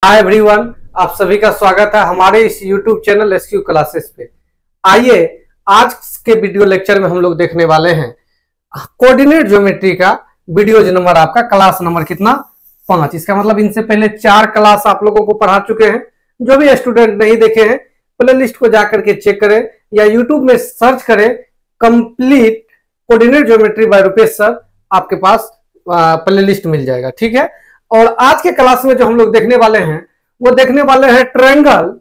Hi everyone, आप सभी का स्वागत है हमारे इस YouTube चैनल एसक्यू क्लासेस पे। आइए आज के वीडियो लेक्चर में हम लोग देखने वाले हैं कोऑर्डिनेट ज्योमेट्री का वीडियो नंबर आपका क्लास नंबर कितना 5। इसका मतलब इनसे पहले 4 क्लास आप लोगों को पढ़ा चुके हैं। जो भी स्टूडेंट नहीं देखे हैं प्ले लिस्ट को जाकर के चेक करें या यूट्यूब में सर्च करें complete coordinate geometry by Rupesh sir, आपके पास प्ले लिस्ट मिल जाएगा। ठीक है। और आज के क्लास में जो हम लोग देखने वाले हैं वो देखने वाले हैं ट्रायंगल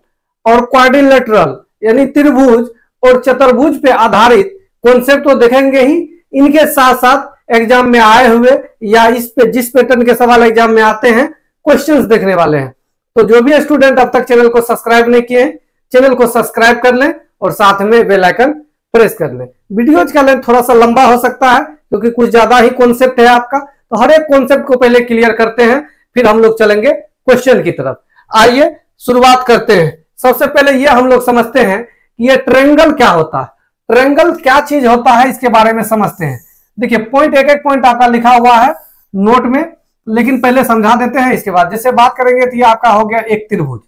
और क्वाड्रिलेटरल यानी त्रिभुज और चतुर्भुज पे आधारित कॉन्सेप्ट तो देखेंगे ही, इनके साथ साथ एग्जाम में आए हुए या इस पे जिस पैटर्न के सवाल एग्जाम में आते हैं क्वेश्चंस देखने वाले हैं। तो जो भी स्टूडेंट अब तक चैनल को सब्सक्राइब नहीं किए हैं चैनल को सब्सक्राइब कर लें और साथ में बेल आइकन प्रेस कर लें। वीडियोज का लेंथ थोड़ा सा लंबा हो सकता है क्योंकि कुछ ज्यादा ही कॉन्सेप्ट है आपका, तो हर एक कॉन्सेप्ट को पहले क्लियर करते हैं फिर हम लोग चलेंगे क्वेश्चन की तरफ। आइए शुरुआत करते हैं। सबसे पहले ये हम लोग समझते हैं कि ये ट्रायंगल क्या होता है, ट्रायंगल क्या चीज होता है इसके बारे में समझते हैं। देखिए पॉइंट एक एक पॉइंट आपका लिखा हुआ है नोट में, लेकिन पहले समझा देते हैं इसके बाद जैसे बात करेंगे। तो ये आपका हो गया एक त्रिभुज,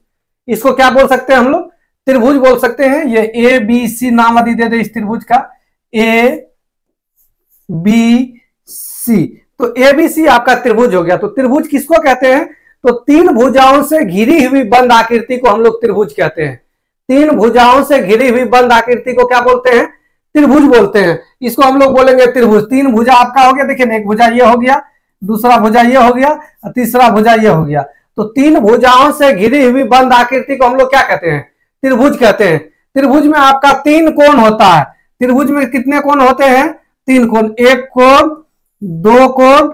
इसको क्या बोल सकते हैं हम लोग, त्रिभुज बोल सकते हैं। ये ए बी सी नाम यदि दे दे इस त्रिभुज का ए बी सी, तो एबीसी आपका त्रिभुज हो गया। तो त्रिभुज किसको कहते हैं, तो 3 भुजाओं से घिरी हुई बंद आकृति को हम लोग त्रिभुज कहते हैं। 3 भुजाओं से घिरी हुई बंद आकृति को क्या बोलते हैं, त्रिभुज बोलते हैं। इसको हम लोग बोलेंगे त्रिभुज। 3 भुजा आपका हो गया, देखिए एक भुजा ये हो गया, दूसरा भुजा ये हो गया, तीसरा भुजा ये हो गया। तो 3 भुजाओं से घिरी हुई बंद आकृति को हम लोग क्या कहते हैं, त्रिभुज कहते हैं। त्रिभुज में आपका 3 कोण होता है। त्रिभुज में कितने कोण होते हैं, 3 कोण, 1 कोण 2 कोण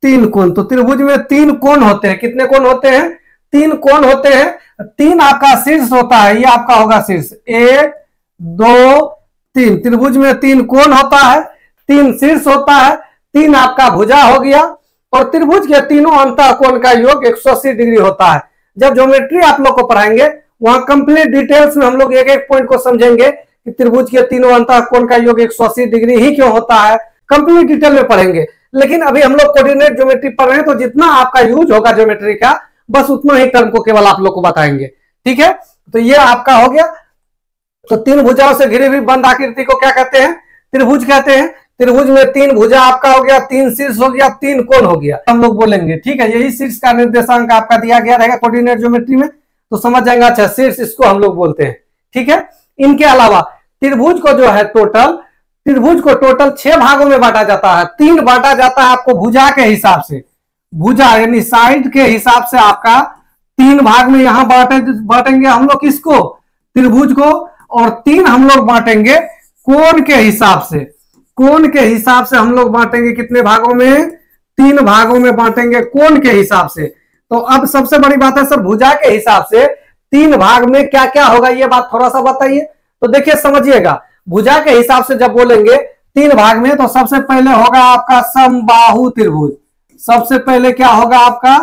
3 कोण। तो त्रिभुज में 3 कोण होते हैं। कितने कोण होते हैं, 3 कोण होते हैं। 3 आपका शीर्ष होता है, ये आपका होगा शीर्ष, 1 2 3। त्रिभुज में 3 कोण होता है, 3 शीर्ष होता है, 3 आपका भुजा हो गया। और त्रिभुज के तीनों अंतः कोण का योग 180 डिग्री होता है। जब ज्योमेट्री आप लोग को पढ़ाएंगे वहां कंप्लीट डिटेल्स में हम लोग एक एक पॉइंट को समझेंगे कि त्रिभुज के तीनों अंतः कोण का योग 180 डिग्री ही क्यों होता है, कंप्लीट डिटेल में पढ़ेंगे। लेकिन अभी हम लोग कोऑर्डिनेट ज्योमेट्री पढ़ रहे हैं तो जितना आपका यूज होगा ज्योमेट्री का बस उतना ही टर्म को केवल आप लोग को बताएंगे। ठीक है। तो ये आपका हो गया। तो 3 भुजाओं से घिरी हुई बंद आकृति को क्या कहते हैं, त्रिभुज कहते हैं। त्रिभुज में 3 भुजा आपका हो गया, 3 शीर्ष हो गया, 3 कोण हो गया, हम लोग बोलेंगे। ठीक है। यही शीर्ष का निर्देशांक आपका दिया गया रहेगा कोऑर्डिनेट ज्योमेट्री में, तो समझ जाएंगे। अच्छा शीर्ष इसको हम लोग बोलते हैं। ठीक है। इनके अलावा त्रिभुज को जो है त्रिभुज को टोटल 6 भागों में बांटा जाता है। 3 बांटा जाता है आपको भुजा के हिसाब से, भुजा यानी साइड के हिसाब से आपका 3 भाग में यहां बांटेंगे हम लोग किसको, त्रिभुज को। और 3 हम लोग बांटेंगे कोण के हिसाब से, कोण के हिसाब से हम लोग बांटेंगे कितने भागों में, 3 भागों में बांटेंगे कोण के हिसाब से। तो अब सबसे बड़ी बात है सर, भुजा के हिसाब से 3 भाग में क्या क्या होगा ये बात थोड़ा सा बताइए। तो देखिए समझिएगा, भुजा के हिसाब से जब बोलेंगे 3 भाग में तो सबसे पहले होगा आपका समबाहु त्रिभुज। सबसे पहले क्या होगा आपका,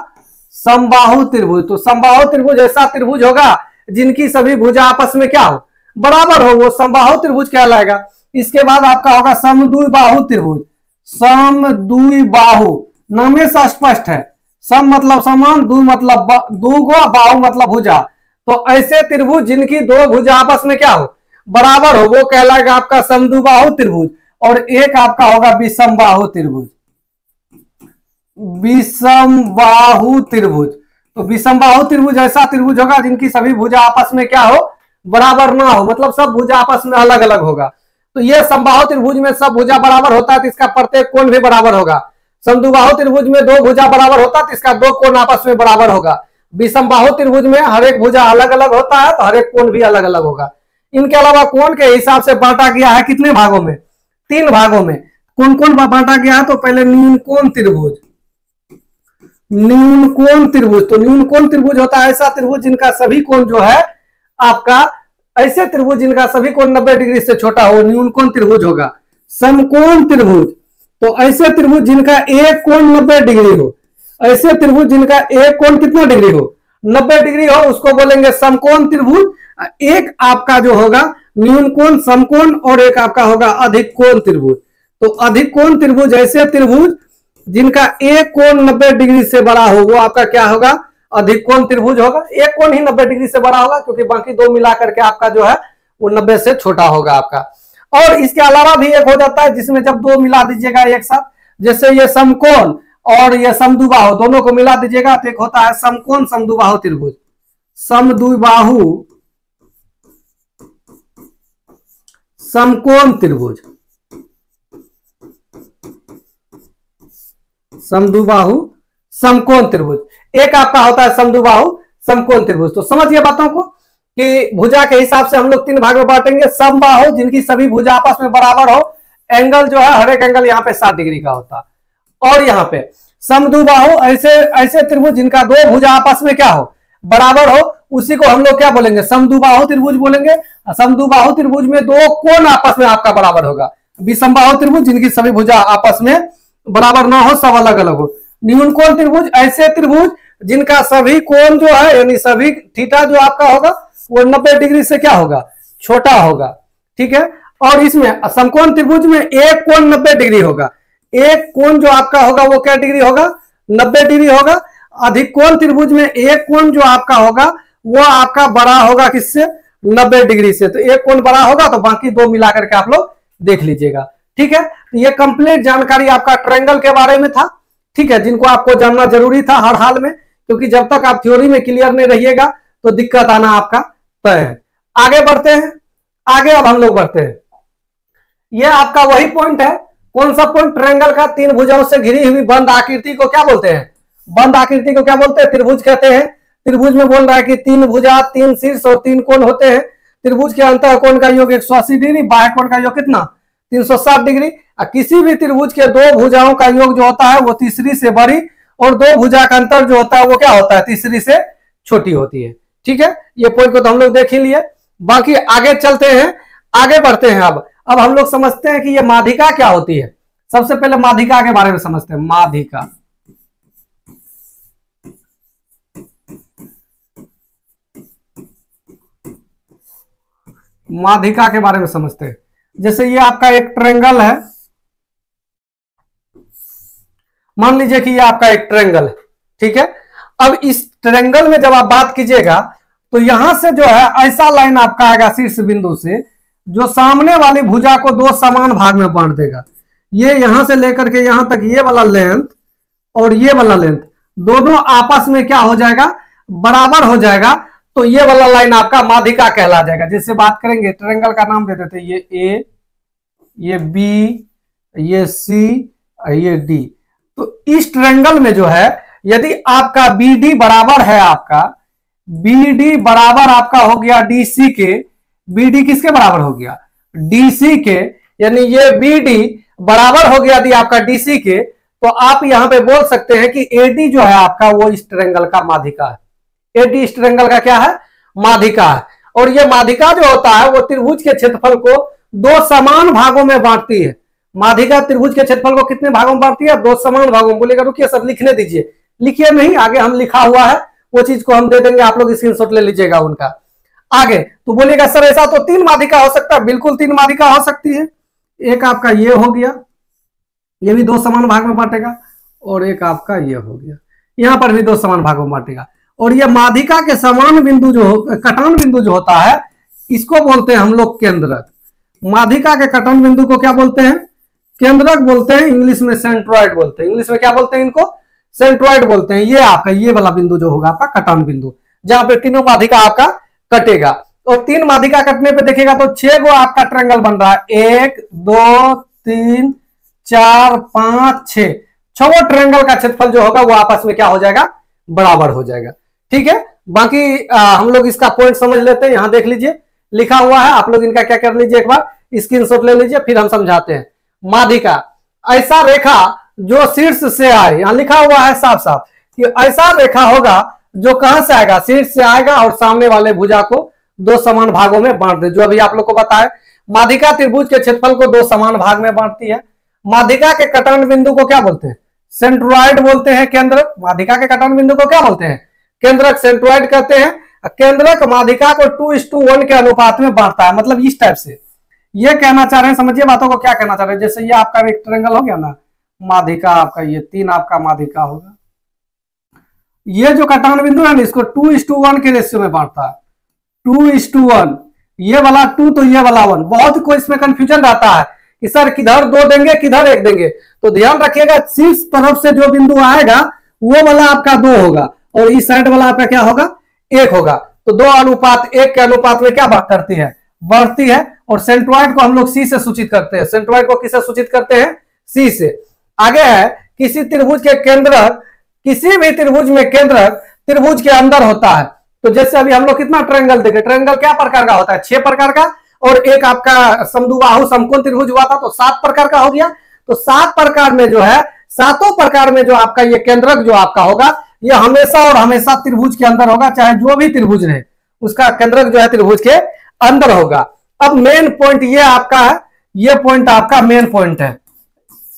समबाहु त्रिभुज। तो समबाहु त्रिभुज ऐसा त्रिभुज होगा जिनकी सभी भुजा आपस में क्या हो, बराबर हो, वो समबाहु त्रिभुज कहलाएगा। इसके बाद आपका होगा समद्विबाहु त्रिभुज। समद्विबाहु नाम से स्पष्ट है, सम मतलब समान, दु मतलब दूगो, बाहु मतलब भुजा। तो ऐसे त्रिभुज जिनकी 2 भुजा आपस में क्या हो, बराबर हो, वो कहलाएगा आपका समद्विबाहु त्रिभुज। और एक आपका होगा विषमबाहु त्रिभुज, विषमबाहु त्रिभुज। तो विषमबाहु त्रिभुज ऐसा त्रिभुज होगा जिनकी सभी भुजा आपस में क्या हो, बराबर ना हो, मतलब सब भुजा आपस में अलग अलग होगा। तो ये समबाहु त्रिभुज में सब भुजा बराबर होता है तो इसका प्रत्येक कोण भी बराबर होगा। समद्विबाहु त्रिभुज में 2 भुजा बराबर होता है तो इसका 2 कोण आपस में बराबर होगा। विषमबाहु त्रिभुज में हर एक भुजा अलग अलग होता है तो हर एक कोण भी अलग अलग होगा। इनके अलावा कोण के हिसाब से बांटा गया है कितने भागों में, 3 भागों में। कौन कौन बांटा गया है, तो पहले न्यून कोण त्रिभुज, न्यून कोण त्रिभुज। तो न्यून कोण त्रिभुज होता है ऐसा त्रिभुज जिनका सभी कोण जो है आपका, ऐसे त्रिभुज जिनका सभी कोण 90 डिग्री से छोटा हो, न्यून कोण त्रिभुज होगा। समकोण त्रिभुज, तो ऐसे त्रिभुज जिनका एक कोण 90 डिग्री हो, ऐसे त्रिभुज जिनका एक कोण कितना डिग्री हो, 90 डिग्री हो, उसको बोलेंगे समकोण त्रिभुज। एक आपका जो होगा न्यून कोण, समकोण, और एक आपका होगा अधिक कोण त्रिभुज। तो अधिक कोण त्रिभुज ऐसे त्रिभुज जिनका एक कोण 90 डिग्री से बड़ा हो, वो आपका क्या होगा, अधिक कोण त्रिभुज होगा। एक कोण ही 90 डिग्री से बड़ा होगा, क्योंकि बाकी दो मिला करके आपका जो है वो 90 से छोटा होगा आपका। और इसके अलावा भी एक हो जाता है जिसमें जब दो मिला दीजिएगा एक साथ, जैसे ये समकोण और ये समद्विबाहु दोनों को मिला दीजिएगा तो एक होता है समकोण समद्विबाहु त्रिभुज। समद्विबाहु समकोण त्रिभुज, समद्विबाहु समकोण त्रिभुज, एक आपका होता है समद्विबाहु समकोण त्रिभुज। तो समझिए बातों को कि भुजा के हिसाब से हम लोग तीन भाग में बांटेंगे। समबाहु जिनकी सभी भुजा आपस में बराबर हो, एंगल जो है हर एक एंगल यहाँ पे 60 डिग्री का होता है। और यहाँ पे समद्विबाहु ऐसे ऐसे त्रिभुज जिनका दो भुजा आपस में क्या हो, बराबर हो, उसी को हम लोग क्या बोलेंगे, समद्विबाहु त्रिभुज बोलेंगे। समद्विबाहु त्रिभुज में दो कोण आपस में आपका बराबर होगा। विषमबाहु त्रिभुज जिनकी सभी भुजा आपस में बराबर ना हो, सब अलग अलग हो। न्यून कोण त्रिभुज ऐसे त्रिभुज जिनका सभी कोण जो है यानी सभी थीटा जो आपका होगा वो 90 डिग्री से क्या होगा, छोटा होगा, ठीक है। और इसमें समकोण त्रिभुज में एक कोण 90 डिग्री होगा, एक कोण जो आपका होगा वो क्या डिग्री होगा, 90 डिग्री होगा। अधिक कोण त्रिभुज में एक कोण जो आपका होगा वो आपका बड़ा होगा किससे, 90 डिग्री से। तो एक कोण बड़ा होगा तो बाकी दो मिलाकर के आप लोग देख लीजिएगा, ठीक है। तो ये कंप्लीट जानकारी आपका ट्रायंगल के बारे में था, ठीक है, जिनको आपको जानना जरूरी था हर हाल में, क्योंकि जब तक आप थ्योरी में क्लियर नहीं रहिएगा तो दिक्कत आना आपका तय है। आगे बढ़ते हैं, आगे अब हम लोग बढ़ते हैं। यह आपका वही पॉइंट है, कौन सा पॉइंट, ट्रायंगल का तीन भुजाओं से घिरी हुई बंद आकृति को क्या बोलते हैं, बंद आकृति को क्या बोलते हैं, त्रिभुज कहते हैं। त्रिभुज में बोल रहा है कि तीन भुजा, तीन शीर्ष और तीन कोण होते हैं। त्रिभुज के अंतः कोण का योग 180 डिग्री, बाह्य कोण का योग कितना, 360 डिग्री। किसी भी त्रिभुज के दो भुजाओं का योग जो होता है वो तीसरी से बड़ी और दो भुजा का अंतर जो होता है वो क्या होता है, तीसरी से छोटी होती है, ठीक है। ये पॉइंट को तो हम लोग देख ही लिए। बाकी आगे चलते हैं, आगे बढ़ते हैं। अब हम लोग समझते हैं कि ये माध्यिका क्या होती है। सबसे पहले माध्यिका के बारे में समझते हैं। माध्यिका, माध्यिका के बारे में समझते हैं। जैसे ये आपका एक ट्रायंगल है, मान लीजिए कि ये आपका एक ट्रायंगल है, ठीक है। अब इस ट्रायंगल में जब आप बात कीजिएगा तो यहां से जो है ऐसा लाइन आपका आएगा शीर्ष बिंदु से, जो सामने वाली भुजा को दो समान भाग में बांट देगा। ये यहां से लेकर के यहां तक ये वाला लेंथ और ये वाला लेंथ दोनों आपस में क्या हो जाएगा, बराबर हो जाएगा। तो ये वाला लाइन आपका माध्यिका कहला जाएगा। जिससे बात करेंगे ट्रायंगल का नाम दे देते, ये ए, ये बी, ये सी, ये डी। तो इस ट्रायंगल में जो है यदि आपका बी डी बराबर है, आपका बी डी बराबर आपका हो गया डीसी के, बी डी किसके बराबर हो गया, डीसी के, यानी ये बी डी बराबर हो गया यदि आपका डीसी के, तो आप यहां पे बोल सकते हैं कि एडी जो है आपका वो इस ट्रायंगल का माध्यिका है। एडी इस ट्रायंगल का क्या है, माध्यिका है। और ये माध्यिका जो होता है वो त्रिभुज के क्षेत्रफल को दो समान भागों में बांटती है। माध्यिका त्रिभुज के क्षेत्रफल को कितने भागों में बांटती है, दो समान भागों में। बोलेगा रुकिए सर लिखने दीजिए, लिखिए नहीं, आगे हम लिखा हुआ है वो चीज को हम दे देंगे, आप लोग स्क्रीनशॉट ले लीजिएगा उनका। आगे तो बोलेगा सर ऐसा तो तीन माध्यिका हो सकता है, बिल्कुल तीन माध्यिका हो सकती है। एक आपका ये हो गया, ये भी दो समान भाग में बांटेगा, और एक आपका ये हो गया, यहां पर भी दो समान भागों में बांटेगा। और ये माध्यिका के समान बिंदु जो कटान बिंदु जो होता है इसको बोलते हैं हम लोग केंद्रक। माध्यिका के कटान बिंदु को क्या बोलते हैं, केंद्रक बोलते हैं। इंग्लिश में सेंट्रॉइड बोलते हैं। इंग्लिश में क्या बोलते हैं इनको, सेंट्रॉइड बोलते हैं। ये आपका ये वाला बिंदु जो होगा आपका कटान बिंदु, जहां पे तीनों माध्यिका आपका कटेगा। और तीन माध्यिका कटने पे देखिएगा तो 6 गो आपका ट्रायंगल बन रहा है, 1 2 3 4 5 6, 6 ट्रायंगल का क्षेत्रफल जो होगा वो आपस में क्या हो जाएगा, बराबर हो जाएगा, ठीक है। बाकी हम लोग इसका पॉइंट समझ लेते हैं। यहां देख लीजिए लिखा हुआ है, आप लोग इनका क्या कर लीजिए, एक बार स्क्रीनशॉट ले लीजिए, फिर हम समझाते हैं। माध्यिका ऐसा रेखा जो शीर्ष से आए, यहां लिखा हुआ है साफ साफ कि ऐसा रेखा होगा जो कहां से आएगा, शीर्ष से आएगा और सामने वाले भुजा को दो समान भागों में बांट दे। जो अभी आप लोग को बताए, माध्यिका त्रिभुज के क्षेत्रफल को दो समान भाग में बांटती है। माध्यिका के कटान बिंदु को क्या बोलते हैं, सेंट्रॉइड बोलते हैं। केंद्रक, माध्यिका के कटान बिंदु को क्या बोलते हैं, केंद्रक, सेंट्रॉइड कहते हैं। केंद्रक माध्यिका को 2:1 के अनुपात में बांटता है। मतलब इस टाइप से ये कहना चाह रहे हैं, समझिए बातों को क्या कहना चाह रहे हैं। जैसे ये आपका एक ट्रायंगल हो गया ना, माध्यिका आपका ये 3 आपका माध्यिका होगा, ये जो कटान बिंदु है ना, इसको 2:1 के रेशियो में बांटता है, 2:1। ये वाला 2 तो ये वाला 1। बहुत कोई इसमें कंफ्यूजन रहता है कि सर किधर 2 देंगे किधर 1 देंगे। तो ध्यान रखिएगा, शीर्ष तरफ से जो बिंदु आएगा वो वाला आपका 2 होगा और इस साइड वाला आपका क्या होगा, 1 होगा। तो 2:1 के अनुपात में क्या बात करती है, बढ़ती है। और सेंट्रॉइड को हम लोग सी से सूचित करते हैं। सेंट्रॉइड को किससे सूचित करते हैं, सी से। आगे है, किसी त्रिभुज के केंद्र, किसी भी त्रिभुज में केंद्र त्रिभुज के अंदर होता है। तो जैसे अभी हम लोग कितना ट्रायंगल देखे, ट्रायंगल क्या प्रकार का होता है, 6 प्रकार का, और एक आपका समद्विबाहु समकोण त्रिभुज हुआ था तो 7 प्रकार का हो गया। तो 7 प्रकार में जो है, 7 प्रकार में जो आपका ये केंद्रक जो आपका होगा, ये हमेशा और हमेशा त्रिभुज के अंदर होगा, चाहे जो भी त्रिभुज रहे उसका केंद्रक जो है त्रिभुज के अंदर होगा। अब मेन पॉइंट ये आपका है, ये पॉइंट आपका मेन पॉइंट है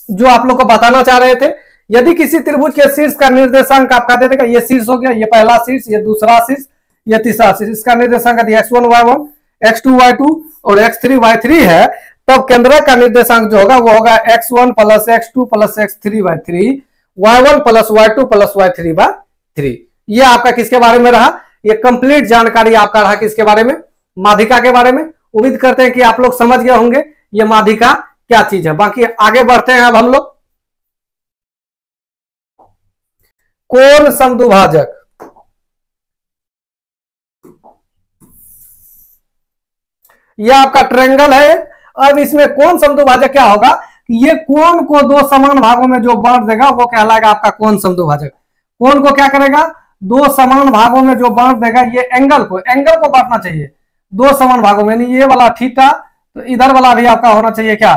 जो आप लोग को बताना चाह रहे थे। यदि किसी त्रिभुज के शीर्ष का निर्देशांक आपका दे देगा, ये शीर्ष हो गया, ये पहला शीर्ष, ये दूसरा शीर्ष, ये तीसरा शीर्ष, इसका निर्देशांक x1 y1 x2 y2 और x3 y3 है, तब केंद्रक का निर्देशांक जो होगा वो होगा x1 plus x2 plus x3 y3 y1 plus y2 plus y3 y3। ये आपका किसके बारे में रहा, ये कंप्लीट जानकारी आपका रहा किसके बारे में, माध्यिका के बारे में। उम्मीद करते हैं कि आप लोग समझ गए होंगे ये माध्यिका क्या चीज है। बाकी आगे बढ़ते हैं अब हम लोग। कोण समद्विभाजक, यह आपका ट्रायंगल है। अब इसमें कोण समद्विभाजक क्या होगा, ये कोण को 2 समान भागों में जो बांट देगा वो कहलाएगा आपका कोण समद्विभाजक। कोण को क्या करेगा, 2 समान भागों में जो बांट देगा, ये एंगल को बांटना चाहिए 2 समान भागों में। ये वाला थीटा, तो इधर वाला भी आपका होना चाहिए क्या,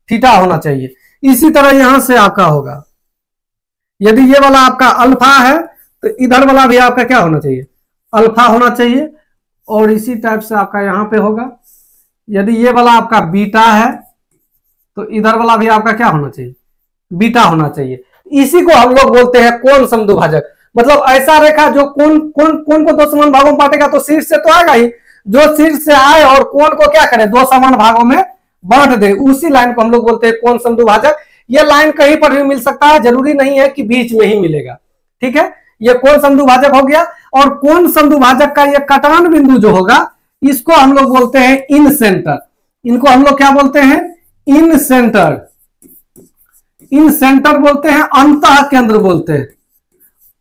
थीटा होना चाहिए। इसी तरह यहां से आपका होगा, यदि ये वाला आपका अल्फा है तो इधर वाला भी आपका क्या होना चाहिए, अल्फा होना चाहिए। और इसी टाइप से आपका यहां पे होगा, यदि ये वाला आपका बीटा है तो इधर वाला भी आपका क्या होना चाहिए, बीटा होना चाहिए। इसी को हम लोग बोलते हैं कोण समद्विभाजक। मतलब ऐसा रेखा जो कोण को 2 समान भागों में बांटेगा, तो शीर्ष से तो आएगा ही, जो शीर्ष से आए और कोण को क्या करे, 2 समान भागों में बांट दे, उसी लाइन को हम लोग बोलते हैं कोण समद्विभाजक। ये लाइन कहीं पर भी मिल सकता है, जरूरी नहीं है कि बीच में ही मिलेगा। ठीक है, ये कोण समद्विभाजक हो गया। और कोण समद्विभाजक का ये कटान बिंदु जो होगा, इसको हम लोग बोलते हैं इन सेंटर। इनको हम लोग क्या बोलते हैं, इन सेंटर। इन सेंटर बोलते हैं, अंतः केंद्र बोलते हैं,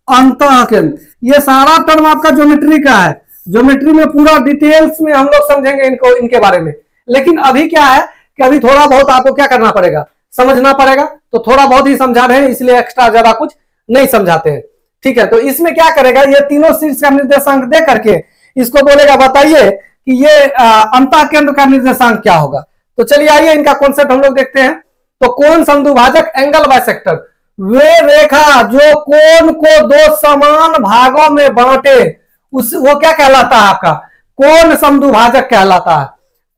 अंतः केंद्र। ये सारा टर्म आपका ज्योमेट्री का है, ज्योमेट्री में पूरा डिटेल्स में हम लोग समझेंगे इनको, इनके बारे में। लेकिन अभी क्या है कि अभी थोड़ा बहुत आपको क्या करना पड़ेगा, समझना पड़ेगा। तो थोड़ा बहुत ही समझा रहे हैं, इसलिए एक्स्ट्रा ज्यादा कुछ नहीं समझाते हैं। ठीक है, तो इसमें क्या करेगा, ये तीनों शीर्ष का निर्देशांक दे करके इसको बोलेगा बताइए कि ये अंतः केंद्र का निर्देशांक क्या होगा। तो चलिए आइए इनका कॉन्सेप्ट हम लोग देखते हैं। तो कोण समद्विभाजक, एंगल बाइसेक्टर, वे रेखा जो कोण को 2 समान भागों में बांटे, वो क्या कहलाता है आपका, कोण समद्विभाजक कहलाता है।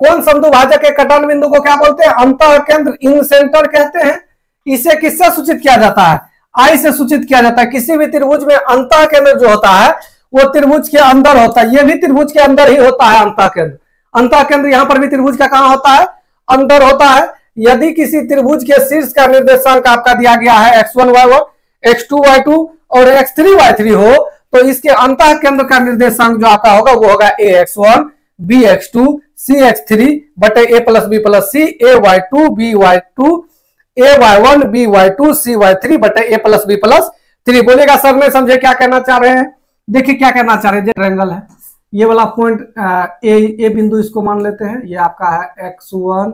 कोण समद्विभाजक के कटान बिंदु को क्या बोलते हैं, अंतः केंद्र, इन सेंटर कहते हैं। इसे किससे सूचित किया जाता है, आई से सूचित किया जाता है। किसी भी त्रिभुज में अंतः केंद्र जो होता है वो त्रिभुज के अंदर होता है, ये भी त्रिभुज के अंदर ही होता है अंतः केंद्र। अंतः केंद्र यहां पर भी त्रिभुज का कहां होता है, अंदर होता है। यदि किसी त्रिभुज के शीर्ष का निर्देशांक आपका दिया गया है x1 y1 x2 y2 और x3 y3 हो, तो इसके अंतः केंद्र का निर्देशांक जो आपका होगा वो होगा ax1 bx2 cx3 बटे a plus b plus c ay2 by2 ay1 by2 cy3 बटे a प्लस b प्लस 3। बोलेगा सर नहीं समझे क्या कहना चाह रहे हैं। देखिए क्या कहना चाह रहे हैं, ट्रायंगल है, ये वाला पॉइंट ए बिंदु इसको मान लेते हैं, ये आपका है x1,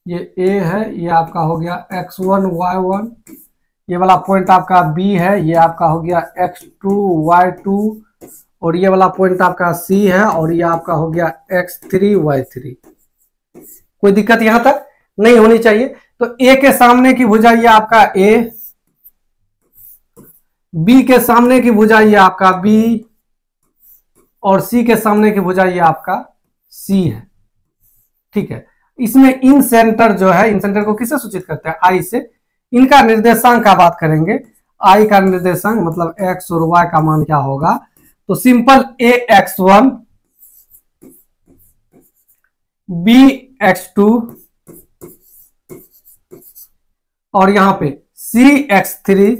ये a है, ये आपका हो गया x1 y1, ये वाला पॉइंट आपका b है, ये आपका हो गया x2 y2 और ये वाला पॉइंट आपका c है और ये आपका हो गया x3 y3। कोई दिक्कत यहां तक नहीं होनी चाहिए। तो a के सामने की भुजा ये आपका a, b के सामने की भुजा ये आपका b और c के सामने की भुजा ये आपका c है। ठीक है, इसमें इन सेंटर जो है, इन सेंटर को किससे सूचित करते हैं, आई से। इनका निर्देशांक का बात करेंगे, आई का निर्देशांक मतलब x और y का मान क्या होगा, तो सिंपल ax1 bx2 और यहां पे cx3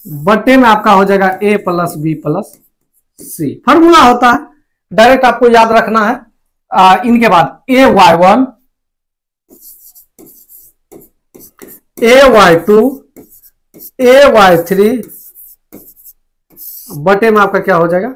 बटे में आपका हो जाएगा a plus B plus C. Formula होता है, डायरेक्ट आपको याद रखना है। इनके बाद ay1 ay2 ay3 बटे में आपका क्या हो जाएगा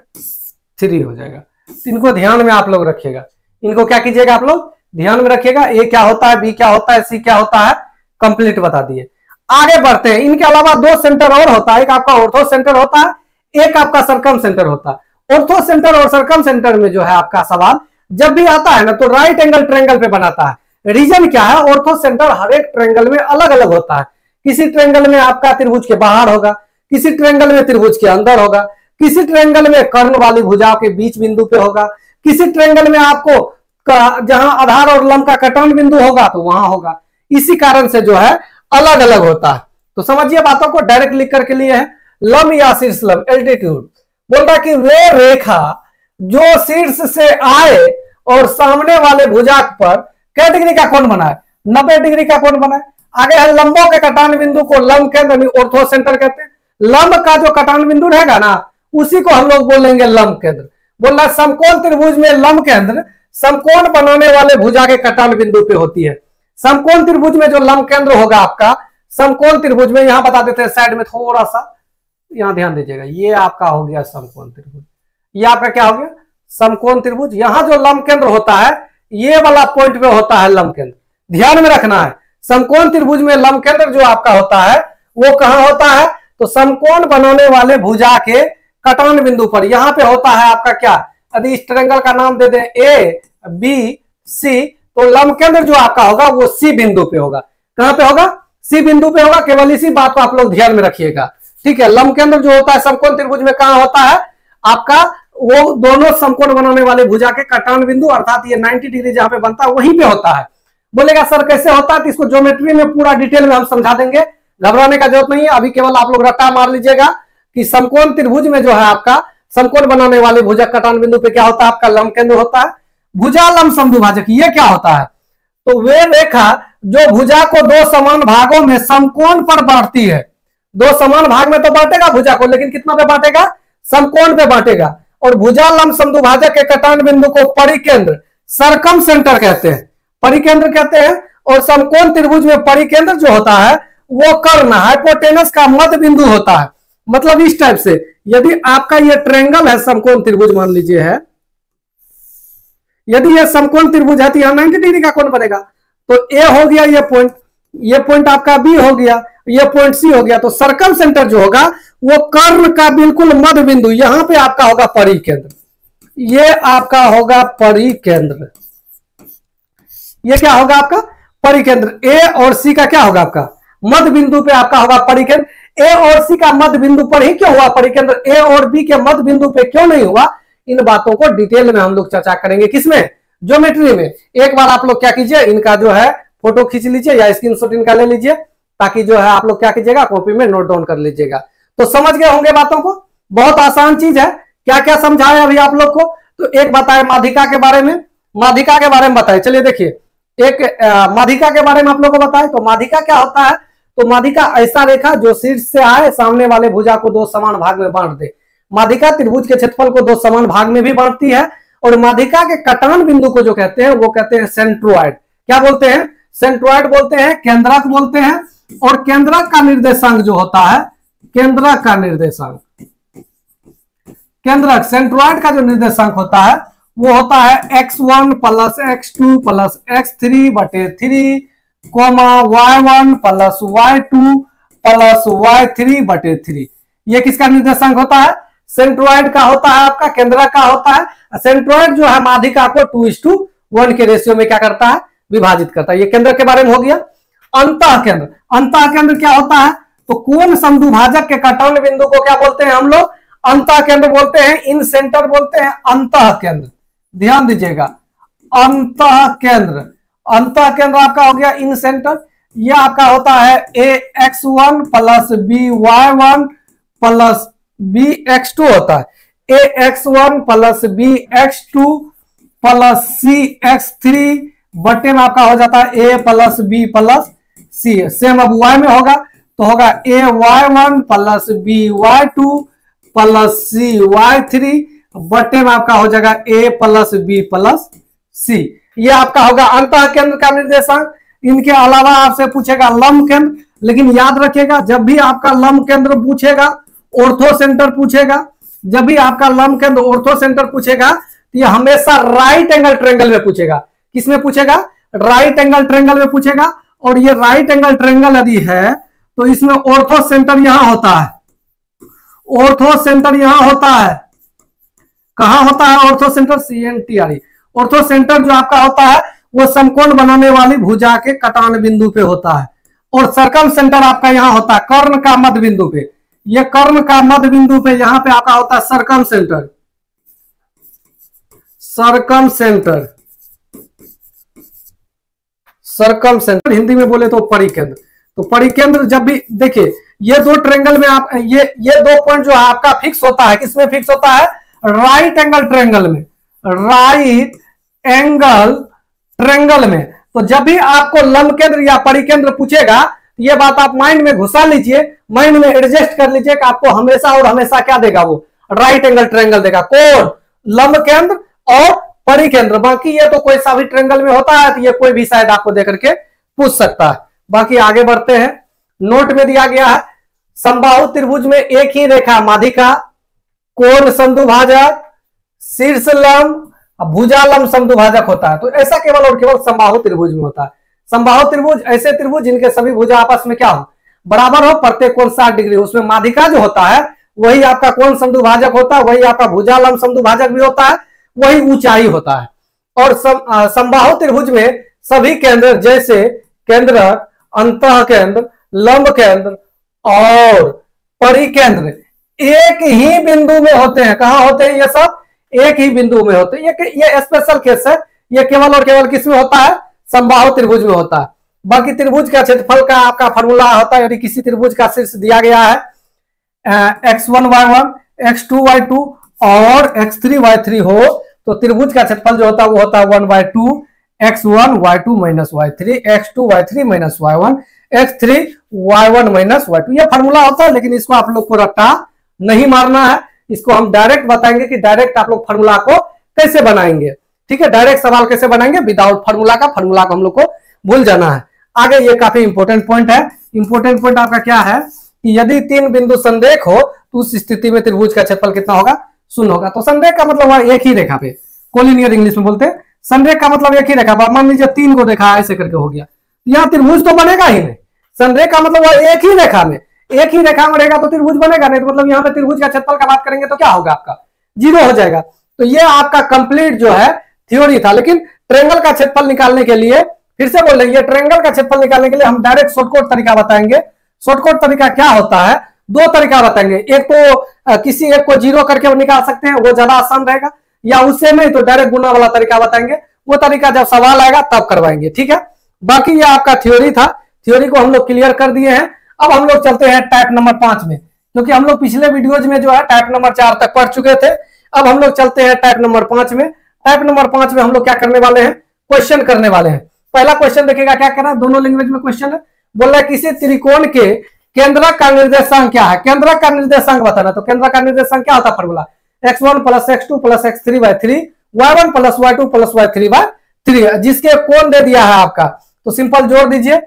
3 हो जाएगा। इनको ध्यान में आप लोग रखिएगा, इनको क्या कीजिएगा आप लोग ध्यान में रखिएगा। ए क्या होता है, बी क्या होता है, सी क्या होता है, कंप्लीट बता दिए। आगे बढ़ते हैं। इनके अलावा 2 सेंटर और होता है, एक आपका ऑर्थो सेंटर होता है, एक आपका सरकम सेंटर होता है। ऑर्थो सेंटर और सरकम सेंटर में जो है आपका सवाल जब भी आता है ना तो राइट एंगल ट्रायंगल पे बनाता है। रीजन क्या है, ऑर्थो सेंटर हर एक ट्रायंगल में अलग अलग होता है। किसी ट्रायंगल में आपका त्रिभुज के बाहर होगा, किसी ट्रायंगल में त्रिभुज के अंदर होगा, किसी ट्रायंगल में कर्ण वाली भुजाओं के बीच बिंदु पे होगा, किसी ट्रायंगल में आपको जहां आधार और लंब का कटान बिंदु होगा तो वहां होगा। इसी कारण से जो है अलग अलग होता है। तो समझिए बातों को, डायरेक्ट लिख करके लिए है लंब या शीर्ष लंब एल्टीट्यूड। बोल रहा कि वे रेखा जो शीर्ष से आए और सामने वाले भुजाक पर क्या डिग्री का कोण बनाए, 90 डिग्री का कोण बनाए। आगे है लंबों के कटान बिंदु को लंब केंद्र ऑर्थो सेंटर कहते हैं। लंब का जो कटान बिंदु रहेगा ना उसी को हम लोग बोलेंगे लंब केंद्र। बोल रहा समकोण त्रिभुज में लंब केंद्र समकोण बनाने वाले भुजा के कटान बिंदु पे होती है। समकोण त्रिभुज में जो लंब केंद्र होगा आपका, समकोण त्रिभुज में यहां बता देते हैं साइड में थोड़ा सा, यहां ध्यान दीजिएगा, ये आपका हो गया समकोण त्रिभुज। ये आपका क्या हो गया समकोण त्रिभुज। यहां जो लंब केंद्र होता है ये वाला पॉइंट पे होता है लंब केंद्र, ध्यान में रखना है। समकोण त्रिभुज में लंब केंद्र जो आपका होता है वो कहां होता है, तो समकोण बनाने वाले भुजा के कटान बिंदु पर यहां पे होता है आपका क्या, यदि इस ट्रायंगल का नाम दे दें ए बी सी तो लंब केंद्र जो आपका होगा वो सी बिंदु पे होगा। कहां पे होगा, सी बिंदु पे होगा। केवल इसी बात को आप लोग ध्यान में रखिएगा, ठीक है। लंब केंद्र जो होता है समकोण त्रिभुज में कहां होता है आपका, वो दोनों समकोण बनाने वाले भुजा के कटान बिंदु अर्थात ये 90 डिग्री जहां पे बनता है वहीं पे होता है। बोलेगा सर कैसे होता है, तो इसको ज्योमेट्री में पूरा डिटेल में हम समझा देंगे, घबराने का जरूरत नहीं है। अभी केवल आप लोग रट्टा मार लीजिएगा कि समकोण त्रिभुज में जो है आपका समकोण बनाने वाले भुजा कटान बिंदु पे क्या होता है, आपका लंब केंद्र होता है। भुजा लंब समद्विभाजक ये क्या होता है, तो वे रेखा जो भुजा को 2 समान भागों में समकोण पर बांटती है। 2 समान भाग में तो बांटेगा भुजा को, लेकिन कितना पे बांटेगा, समकोण पे बांटेगा। और भुजा लंब समद्विभाजक के कटान बिंदु को परिकेंद्र सरकम सेंटर कहते हैं, परिकेंद्र कहते हैं। और समकोण त्रिभुज में परिकेंद्र जो होता है वो कर्ण हाइपोटेनस का मध्य बिंदु होता है। मतलब इस टाइप से यदि आपका ये ट्रायंगल है समकोण त्रिभुज मान लीजिए है, यदि ये समकोण त्रिभुज है तो यहां 90 डिग्री का कोण बनेगा। तो ए हो गया ये पॉइंट आपका बी हो गया, ये पॉइंट सी हो गया। तो सर्कम सेंटर जो होगा वो कर्ण का बिल्कुल मध्य बिंदु, यहां पे आपका होगा परिकेंद्र, ये आपका होगा परिकेंद्र। ये क्या होगा आपका परिकेंद्र। ए और सी का क्या होगा आपका मध्य बिंदु पे आपका होगा परिकेंद्र। ए और सी का मध्य बिंदु पर ही क्यों हुआ परिकेंद्र, ए और बी के मध्य बिंदु पे क्यों नहीं हुआ, इन बातों को डिटेल में हम लोग चर्चा करेंगे। किसमें, ज्योमेट्री में। एक बार आप लोग क्या कीजिए, इनका जो है फोटो खींच लीजिए या स्क्रीनशॉट इनका ले लीजिए, ताकि जो है आप लोग क्या कीजिएगा कॉपी में नोट डाउन कर लीजिएगा। तो समझ गए होंगे बातों को, बहुत आसान चीज है। क्या क्या समझाया अभी आप लोग को, तो एक बताए माध्यिका के बारे में, माध्यिका के बारे में बताए। चलिए देखिए, एक माध्यिका के बारे में आप लोग को बताए। तो माध्यिका क्या होता है, तो माध्यिका ऐसा रेखा जो शीर्ष से आए सामने वाले भुजा को 2 समान भाग में बांट दे। माध्यिका त्रिभुज के क्षेत्रफल को 2 समान भाग में भी बांटती है। और माध्यिका के कटान बिंदु को जो कहते हैं वो कहते हैं सेंट्रोइड। क्या बोलते हैं, सेंट्रोइड बोलते हैं, केंद्रक बोलते हैं। और केंद्रक का निर्देशांक जो होता है, केंद्रक का निर्देशांक, केंद्रक सेंट्रोइड का जो निर्देशांक होता है वो होता है x1 plus x2 plus x3 बटे 3 coma y1 plus y2 plus y3 बटे 3। ये किसका निर्देशांक होता है, सेंट्रोइड का होता है, आपका केंद्रक का होता है। सेंट्रोइड जो है माध्यिका को 2:1 के रेशियो में क्या करता है, विभाजित करता है। ये केंद्र के बारे में हो गया। अंतः केंद्र, अंतः केंद्र क्या होता है, तो कोण समद्विभाजक के कटान बिंदु को क्या बोलते हैं हम लोग, अंतः केंद्र बोलते हैं, इन सेंटर बोलते हैं अंतः केंद्र। ध्यान दीजिएगा, अंतः केंद्र, अंतः केंद्र आपका हो गया इन सेंटर। ये आपका होता है ax1 plus by1 plus bx2 होता है। ax1 plus bx2 plus cx3 बटे में आपका हो जाता है a plus b plus c। Same अब y में होगा तो होगा ay1 plus by2 plus cy3 बटे में आपका हो जाएगा a plus b plus c। ये आपका होगा अंतः केंद्र का निर्देशांक। इनके अलावा आपसे पूछेगा लंब केंद्र, लेकिन याद रखिएगा जब भी आपका लंब केंद्र पूछेगा, ऑर्थो सेंटर पूछेगा, जब भी आपका लंब केंद्र ऑर्थो सेंटर पूछेगा तो ये हमेशा राइट एंगल ट्रायंगल में पूछेगा। किसमें पूछेगा? राइट एंगल ट्रायंगल में पूछेगा। और ये राइट एंगल ट्रायंगल यदि है तो इसमें ऑर्थो सेंटर यहां होता है, ऑर्थो सेंटर यहां होता है। कहां होता है ortho centre? CNTRE। Ortho centre जो आपका होता है वो समकोण बनाने वाली भुजा के कटान बिंदु पे होता है। और सर्कम सेंटर आपका यहां होता है कर्ण का मध्य बिंदु पे। ये कर्ण का मध्य बिंदु पे यहां पे आपका होता है circum centre. Circum centre, circum centre Hindi में बोले तो परिकेंद्र। तो परिकेंद्र जब भी देखिए ये दो ट्रायंगल में आप ये दो पॉइंट जो आपका फिक्स होता है, किसमें फिक्स होता है? राइट एंगल ट्रायंगल में, राइट एंगल ट्रायंगल में। तो जब भी आपको लंब केंद्र या परिकेंद्र पूछेगा ये बात आप माइंड में घुसा लीजिए, माइंड में एडजस्ट कर लीजिए कि आपको हमेशा और हमेशा क्या देगा? वो राइट एंगल ट्रायंगल देगा। कौन? लंब केंद्र और परिकेंद्र। बाकी ये तो कोई सा भी ट्रायंगल में होता है तो ये कोई भी शायद आपको देकर के पूछ सकता है। बाकी आगे बढ़ते हैं। नोट में दिया गया है समबाहु त्रिभुज में एक ही रेखा माध्यिका, कोण समद्विभाजक, शीर्ष लंब, भुजा लंब समद्विभाजक होता है। तो ऐसा केवल और केवल समबाहु त्रिभुज में होता है। समबाहु त्रिभुज ऐसे त्रिभुज जिनके सभी भुजा आपस में क्या हो? बराबर हो, प्रत्येक कोण 60 डिग्री। उसमें माध्यिका जो होता है वही आपका कोण समद्विभाजक होता है, वही आपका भुजा लंब समद्विभाजक भी होता है, वही ऊंचाई होता है। और समबाहु त्रिभुज में सभी केंद्र जैसे केंद्रक, अंतः केंद्र, लंब केंद्र और परिकेंद्र एक ही बिंदु में होते हैं। कहां होते हैं? ये सब एक ही बिंदु में होते हैं। ये स्पेशल केस है, ये केवल और केवल किसमें होता है? समबाहु त्रिभुज में होता है। बाकी त्रिभुज का क्षेत्रफल का आपका फॉर्मूला होता है, यदि किसी त्रिभुज का शीर्ष दिया गया है x1 y1 x2 y2 और x3 y3 हो तो त्रिभुज का क्षेत्रफल जो होता है वो होता है 1/2 x1 y2 minus y3 x2 y3 minus y1 x3 y1 minus y2। ये फॉर्मूला होता है, लेकिन इसको आप लोग को रट्टा नहीं मारना है। इसको हम डायरेक्ट बताएंगे कि डायरेक्ट आप लोग फॉर्मूला को कैसे बनाएंगे। ठीक है, डायरेक्ट सवाल कैसे बनाएंगे विदाउट फॉर्मूला का। फॉर्मूला को हम लोग को भूल जाना है। आगे ये काफी इंपॉर्टेंट पॉइंट है। इंपॉर्टेंट पॉइंट आपका क्या है कि यदि तीन बिंदु संरेख हो तो उस स्थिति में त्रिभुज का क्षेत्रफल कितना होगा? 0 होगा। तो संरेख का मतलब हुआ एक ही रेखा पे, कोलिनियर इंग्लिश में बोलते हैं। संरेख का मतलब एक ही रेखा पर, मान लीजिए 3 को देखा ऐसे करके हो गया, यहाँ त्रिभुज तो बनेगा ही नहीं। संरेख का मतलब हुआ एक ही रेखा में, एक ही रेखा में रहेगा तो त्रिभुज बनेगा नहीं। तो मतलब यहाँ पे त्रिभुज का क्षेत्रफल का बात करेंगे तो क्या होगा? आपका 0 हो जाएगा। तो ये आपका कंप्लीट जो है थ्योरी था। लेकिन ट्रायंगल का क्षेत्रफल निकालने के लिए फिर से बोल रहे, ट्रायंगल का क्षेत्रफल निकालने के लिए हम डायरेक्ट शॉर्टकट तरीका बताएंगे। शॉर्टकट तरीका क्या होता है? 2 तरीका बताएंगे। एक तो किसी एक को 0 करके निकाल सकते हैं, वो ज्यादा आसान रहेगा, या उससे नहीं तो डायरेक्ट गुना वाला तरीका बताएंगे। वो तरीका जब सवाल आएगा तब करवाएंगे। ठीक है, बाकी ये आपका थ्योरी था। थ्योरी को हम लोग क्लियर कर दिए हैं। अब हम लोग चलते हैं टाइप नंबर 5 में, क्योंकि हम लोग पिछले वीडियोज में जो है टाइप नंबर 4 तक पढ़ चुके थे। अब हम लोग चलते हैं टाइप नंबर 5 में। टाइप नंबर 5 में हम लोग क्या करने वाले हैं? क्वेश्चन करने वाले हैं। पहला क्वेश्चन देखिएगा, क्या करना है? दोनों लैंग्वेज में क्वेश्चन है। बोल रहा है किसी त्रिकोण के केंद्रक का निर्देशांक क्या है? केंद्रक का निर्देशांक बताना। तो केंद्रक का निर्देशांक क्या होता है? Formula x1 plus x2 plus x3/3 y1 plus y2 plus y3/3। जिसके कोण दे दिया है आपका, तो सिंपल जोड़ दीजिए।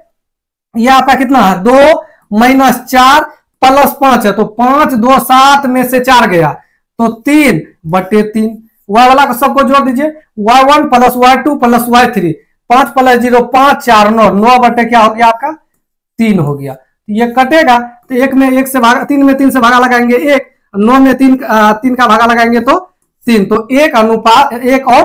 ये आपका कितना है? 2 - 4 प्लस 5 है, तो 5 2 7 में से 4 गया तो 3/3। y वाला को सबको जोड़ दीजिए। y1 plus y2 plus y3, 5 + 0 5 4 9, 9 बटे क्या हो गया आपका? 3 हो गया। ये कटेगा तो 1 में 1 से भागा, 3 में 3 से भागा लगाएंगे 1, 9 में 3 का भागा लगाएंगे तो 3। तो 1 अनुपात 1 और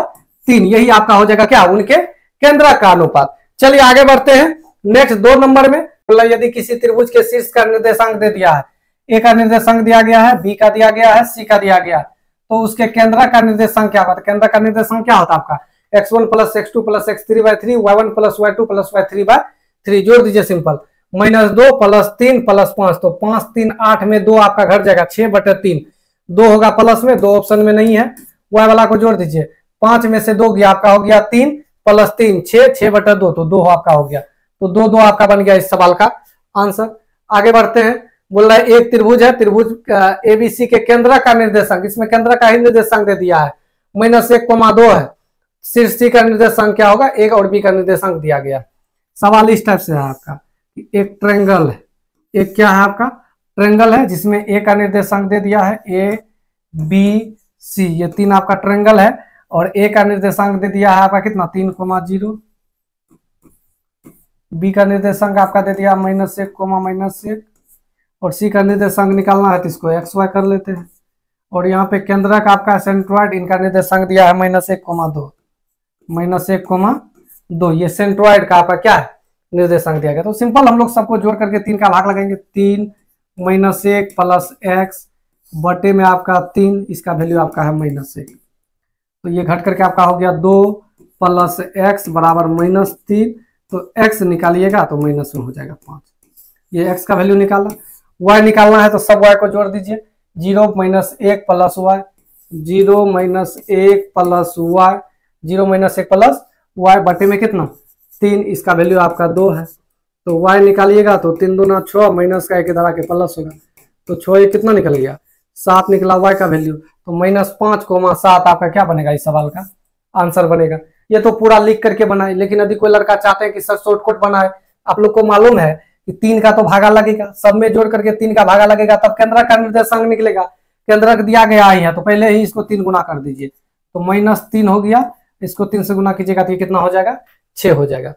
3, यही आपका हो जाएगा क्या? उनके केंद्रक का अनुपात। चलिए आगे बढ़ते हैं। नेक्स्ट 2 नंबर में मतलब यदि किसी त्रिभुज के शीर्ष का निर्देशांक दे दिया है, ए का निर्देशांक दिया गया है, बी का दिया गया है, सी का दिया गया है, तो उसके केंद्रक का निर्देशांक क्या होता है? केंद्रक का निर्देशांक क्या होता है आपका? x1 plus x2 plus x3/3 y1 plus y2 plus y3/3। जोड़ दीजिए सिंपल। -2 प्लस 3 प्लस 5, तो 5 3 8 में 2 आपका घट जाएगा, 6/3। 2 होगा प्लस में, 2 ऑप्शन में नहीं है। y वाला को जोड़ दीजिए। 5 में से 2 गया, आपका हो गया 3 प्लस 3 6, 6/2, तो 2 आपका हो गया। तो 2 2 आपका बन गया इस सवाल का आंसर। आगे बढ़ते हैं। बोल रहा है एक त्रिभुज है, त्रिभुज एबीसी के केंद्र का निर्देशांक, इसमें केंद्र का ही निर्देशांक दे दिया है -1,2 है। शीर्ष सी का निर्देशांक क्या होगा, एक और बी का निर्देशांक दिया गया। सवाल इस टाइप से है आपका, एक ट्रायंगल है, एक क्या है आपका ट्रायंगल है जिसमें ए का निर्देशांक दे दिया है ए बी सी, ये 3 आपका ट्रायंगल है और ए का निर्देशांक दे दिया है आपका कितना 3,0, बी का निर्देशांक आपका दे दिया -1, और सी का निर्देशांक निकालना है तो इसको एक्स वाई कर लेते हैं। और यहाँ पे केंद्र का आपका सेंट्रॉइड, इनका निर्देशांक दिया है -1,2, ये सेंट्रॉइड का आपका क्या है निर्देशांक दिया गया। तो सिंपल हम लोग सबको जोड़ करके 3 का भाग लगाएंगे, 3 -1 प्लस एक्स बटे में आपका 3, इसका वैल्यू आपका है -1, तो ये घट करके आपका हो गया 2 प्लस एक्स बराबर -3, तो एक्स निकालिएगा तो माइनस में हो जाएगा 5, ये एक्स का वैल्यू निकाला। वाई निकालना है तो सब वाई को जोड़ दीजिए, 0 - 1 plus Y, 0 - 1 plus Y, 0 - 1 plus Y बटे में कितना 3, इसका वैल्यू आपका 2 है। तो वाई निकालिएगा तो 3 दूना 6, माइनस का एक इधर आके प्लस होगा, तो 6 कितना निकल गया 7 निकला वाई का वैल्यू, तो -5,7 आपका क्या बनेगा, इस सवाल का आंसर बनेगा। ये तो पूरा लिख करके बनाए, लेकिन यदि कोई लड़का चाहते हैं कि सर शॉर्टकट बनाए, आप लोग को मालूम है कि 3 का तो भागा लगेगा, सब में जोड़ करके 3 का भागा लगेगा, तब केंद्र का निर्देशांक निकलेगा। केंद्र दिया गया ही है तो पहले ही इसको 3 गुना कर दीजिए, तो -3 हो गया, इसको 3 से गुना कीजिएगा तो ये कितना हो जाएगा 6 हो जाएगा।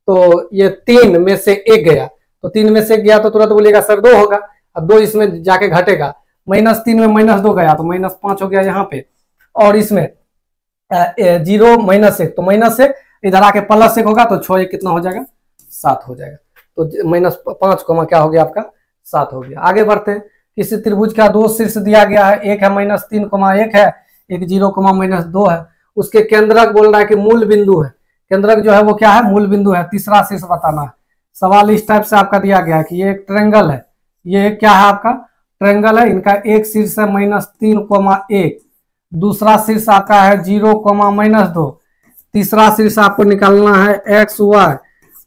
तो ये 3 में से 1 गया, तो 3 में से 1 गया तो तुरंत बोलिएगा सर 2 होगा, अब 2 इसमें जाके घटेगा, -3 में -2 गया तो -5 हो गया यहाँ पे, और इसमें 0 - 1 तो -1 इधर आके +1 होगा तो 6 कितना हो जाएगा 7 हो जाएगा, तो -5 क्या हो गया आपका 7 हो गया। आगे बढ़ते हैं, किसी त्रिभुज का 2 शीर्ष दिया गया है, एक है -3,1 है, एक 0, -2 है, उसके केंद्रक बोल रहा है कि मूल बिंदु है, केंद्रक जो है वो क्या है मूल बिंदु है, तीसरा शीर्ष बताना है। सवाल इस टाइप से आपका दिया गया है कि ये एक ट्रायंगल है, ये क्या है आपका ट्रायंगल है, इनका एक शीर्ष है -3,1, दूसरा शीर्ष आपका है 0, -2, तीसरा शीर्ष आपको निकालना है एक्स वाई,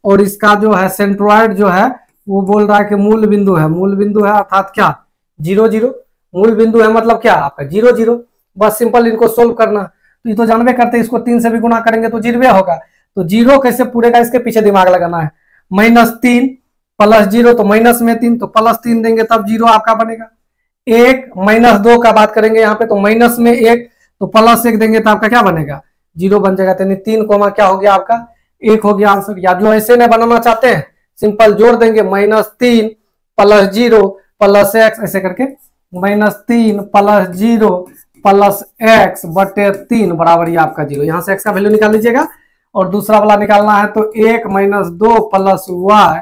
और इसका जो है सेंट्रॉइड जो है वो बोल रहा है कि मूल बिंदु है, मूल बिंदु है अर्थात क्या 0, 0, मूल बिंदु है मतलब क्या आपका 0, 0। बस सिंपल इनको सोल्व करना, तो ये तो जानवे करते हैं, इसको 3 से भी गुना करेंगे तो 0 होगा, तो 0 कैसे पूरे का इसके पीछे दिमाग लगाना है, -3 प्लस 0 तो माइनस में 3, तो +3 देंगे तब 0 आपका बनेगा। 1 -2 का बात करेंगे यहाँ पे, तो माइनस में 1 तो +1 देंगे तो आपका क्या बनेगा 0 बन जाएगा, यानी 3, क्या हो गया आपका 1 हो गया आंसर। या जो ऐसे नहीं बनाना चाहते हैं सिंपल जोड़ देंगे, -3 प्लस 0 प्लस x, ऐसे करके -3 प्लस 0 प्लस x बटे 3 बराबर ये आपका 0, यहाँ से x का वैल्यू निकाल लीजिएगा, और दूसरा वाला निकालना है तो 1 - 2 प्लस y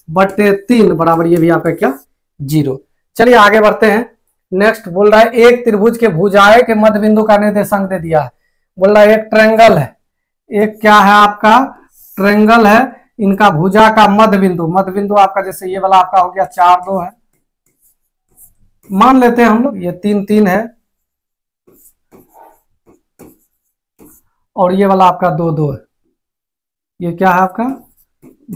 बटे 3 बराबर ये भी आपका क्या 0। चलिए आगे बढ़ते हैं। नेक्स्ट बोल रहा है एक त्रिभुज के भुजाएं के मध्य बिंदु का निर्देशांक दे दिया है, बोल रहा है एक ट्रायंगल है, एक क्या है आपका ट्रायंगल है, इनका भुजा का मध्य बिंदु आपका जैसे ये वाला आपका हो गया 4, 2 है, मान लेते हैं हम लोग ये 3, 3 है, और ये वाला आपका 2, 2 है, ये क्या है आपका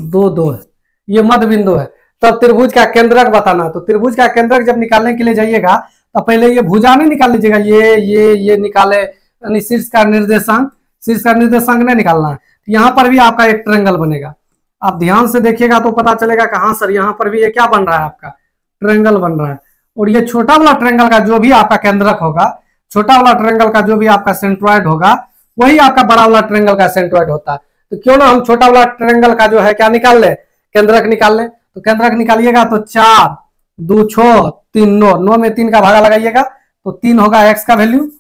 2, 2 है, ये मध्य बिंदु है। तब त्रिभुज का केंद्रक बताना, तो त्रिभुज का केंद्रक जब निकालने के लिए जाइएगा तो पहले ये भुजा नहीं निकाल लीजिएगा, ये निकाले, यानी शीर्ष का निर्देशांक नहीं निकालना है। यहाँ पर भी आपका एक ट्रायंगल बनेगा, आप ध्यान से देखिएगा तो पता चलेगा कि हाँ सर यहाँ पर भी ये क्या बन रहा है आपका ट्रायंगल बन रहा है, और ये छोटा वाला ट्रायंगल का जो भी आपका केंद्रक होगा, छोटा वाला ट्रायंगल का जो भी आपका सेंट्रॉइड होगा वही आपका बड़ा वाला ट्रायंगल का सेंट्रॉइड होता है। तो क्यों ना हम छोटा वाला ट्रायंगल का जो है क्या निकाल ले, केंद्रक निकाल ले, तो केंद्रक निकालिएगा तो 4, 2, 6, 3, 9 में 3 का भागा लगाइएगा तो 3 होगा x का वैल्यू,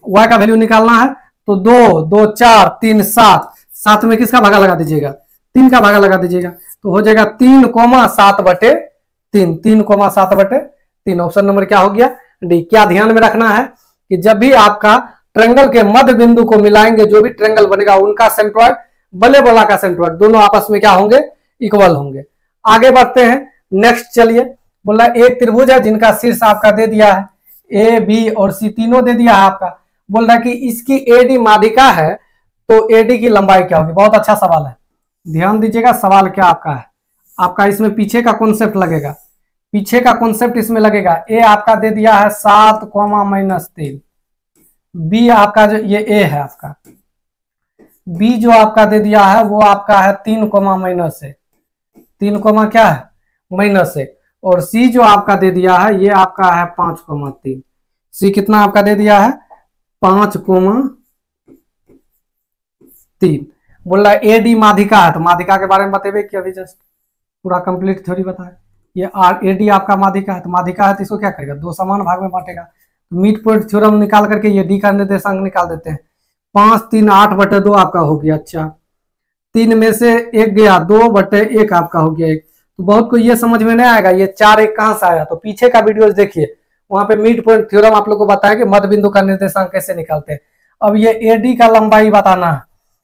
y का वैल्यू निकालना है तो 2, 2, 4, 3, 7 में किसका भागा लगा दीजिएगा 3 का भागा लगा दीजिएगा, तो हो जाएगा 3,7 बटे 3, 3,7 बटे 3। ऑप्शन नंबर क्या हो गया डी। क्या ध्यान में रखना है कि जब भी आपका ट्रायंगल के मध्य बिंदु को मिलाएंगे, जो भी ट्रायंगल बनेगा उनका सेंट्रॉइड बल्ले बोला का सेंट्रॉइड दोनों आपस में क्या होंगे इक्वल होंगे। आगे बढ़ते हैं। नेक्स्ट चलिए, बोला एक त्रिभुज है जिनका शीर्ष आपका दे दिया है ए बी और सी, तीनों दे दिया है आपका। बोल रहा है कि इसकी एडी माध्यिका है तो एडी की लंबाई क्या होगी। बहुत अच्छा सवाल है, ध्यान दीजिएगा। सवाल क्या आपका है, आपका इसमें पीछे का कॉन्सेप्ट लगेगा। पीछे का कॉन्सेप्ट इसमें लगेगा। ए आपका दे दिया है 7 कोमा -3, बी आपका जो ये ए है आपका, बी जो आपका दे दिया है वो आपका है 3 कोमा -1, 3 कोमा क्या है -1, और सी जो आपका दे दिया है ये आपका है 5 कोमा 3। सी कितना आपका दे दिया है 5 कोमा 3। बोल रहा है ए डी माध्यिका है, तो माध्यिका के बारे में बतेबे कि अभी जस्ट पूरा कंप्लीट थ्योरी बताए। ये आर ए डी आपका माध्यिका है, तो माध्यिका है तो इसको क्या करेगा 2 समान भाग में बांटेगा। तो मिड पॉइंट थ्योरम निकाल करके ये डी का निर्देशांक निकाल देते हैं। 5 3 8/2 आपका हो गया। अच्छा 3 में से 1 गया, 2/1 आपका हो गया 1। तो बहुत को ये समझ में नहीं आएगा ये 4 1 कहां से आया, तो पीछे का वीडियो देखिए, वहां पे मिड पॉइंट थ्योरम आप लोग को बताया कि मध्य बिंदु का निर्देशांक कैसे निकालते हैं। अब ये एडी का लंबाई बताना है,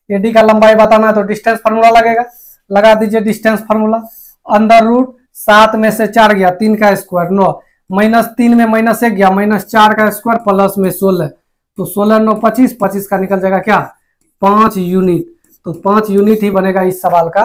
एडी का लंबाई बताना है तो डिस्टेंस फार्मूला लगेगा, लगा दीजिए डिस्टेंस फार्मूला। अंडर रूट 7 में से 4 गया, 3 का स्क्वायर 9, -3 में -1 गया, -4 का स्क्वायर प्लस में 16, तो 16 9 25, 25 का निकल जाएगा क्या 5 यूनिट। तो 5 यूनिट ही बनेगा इस सवाल का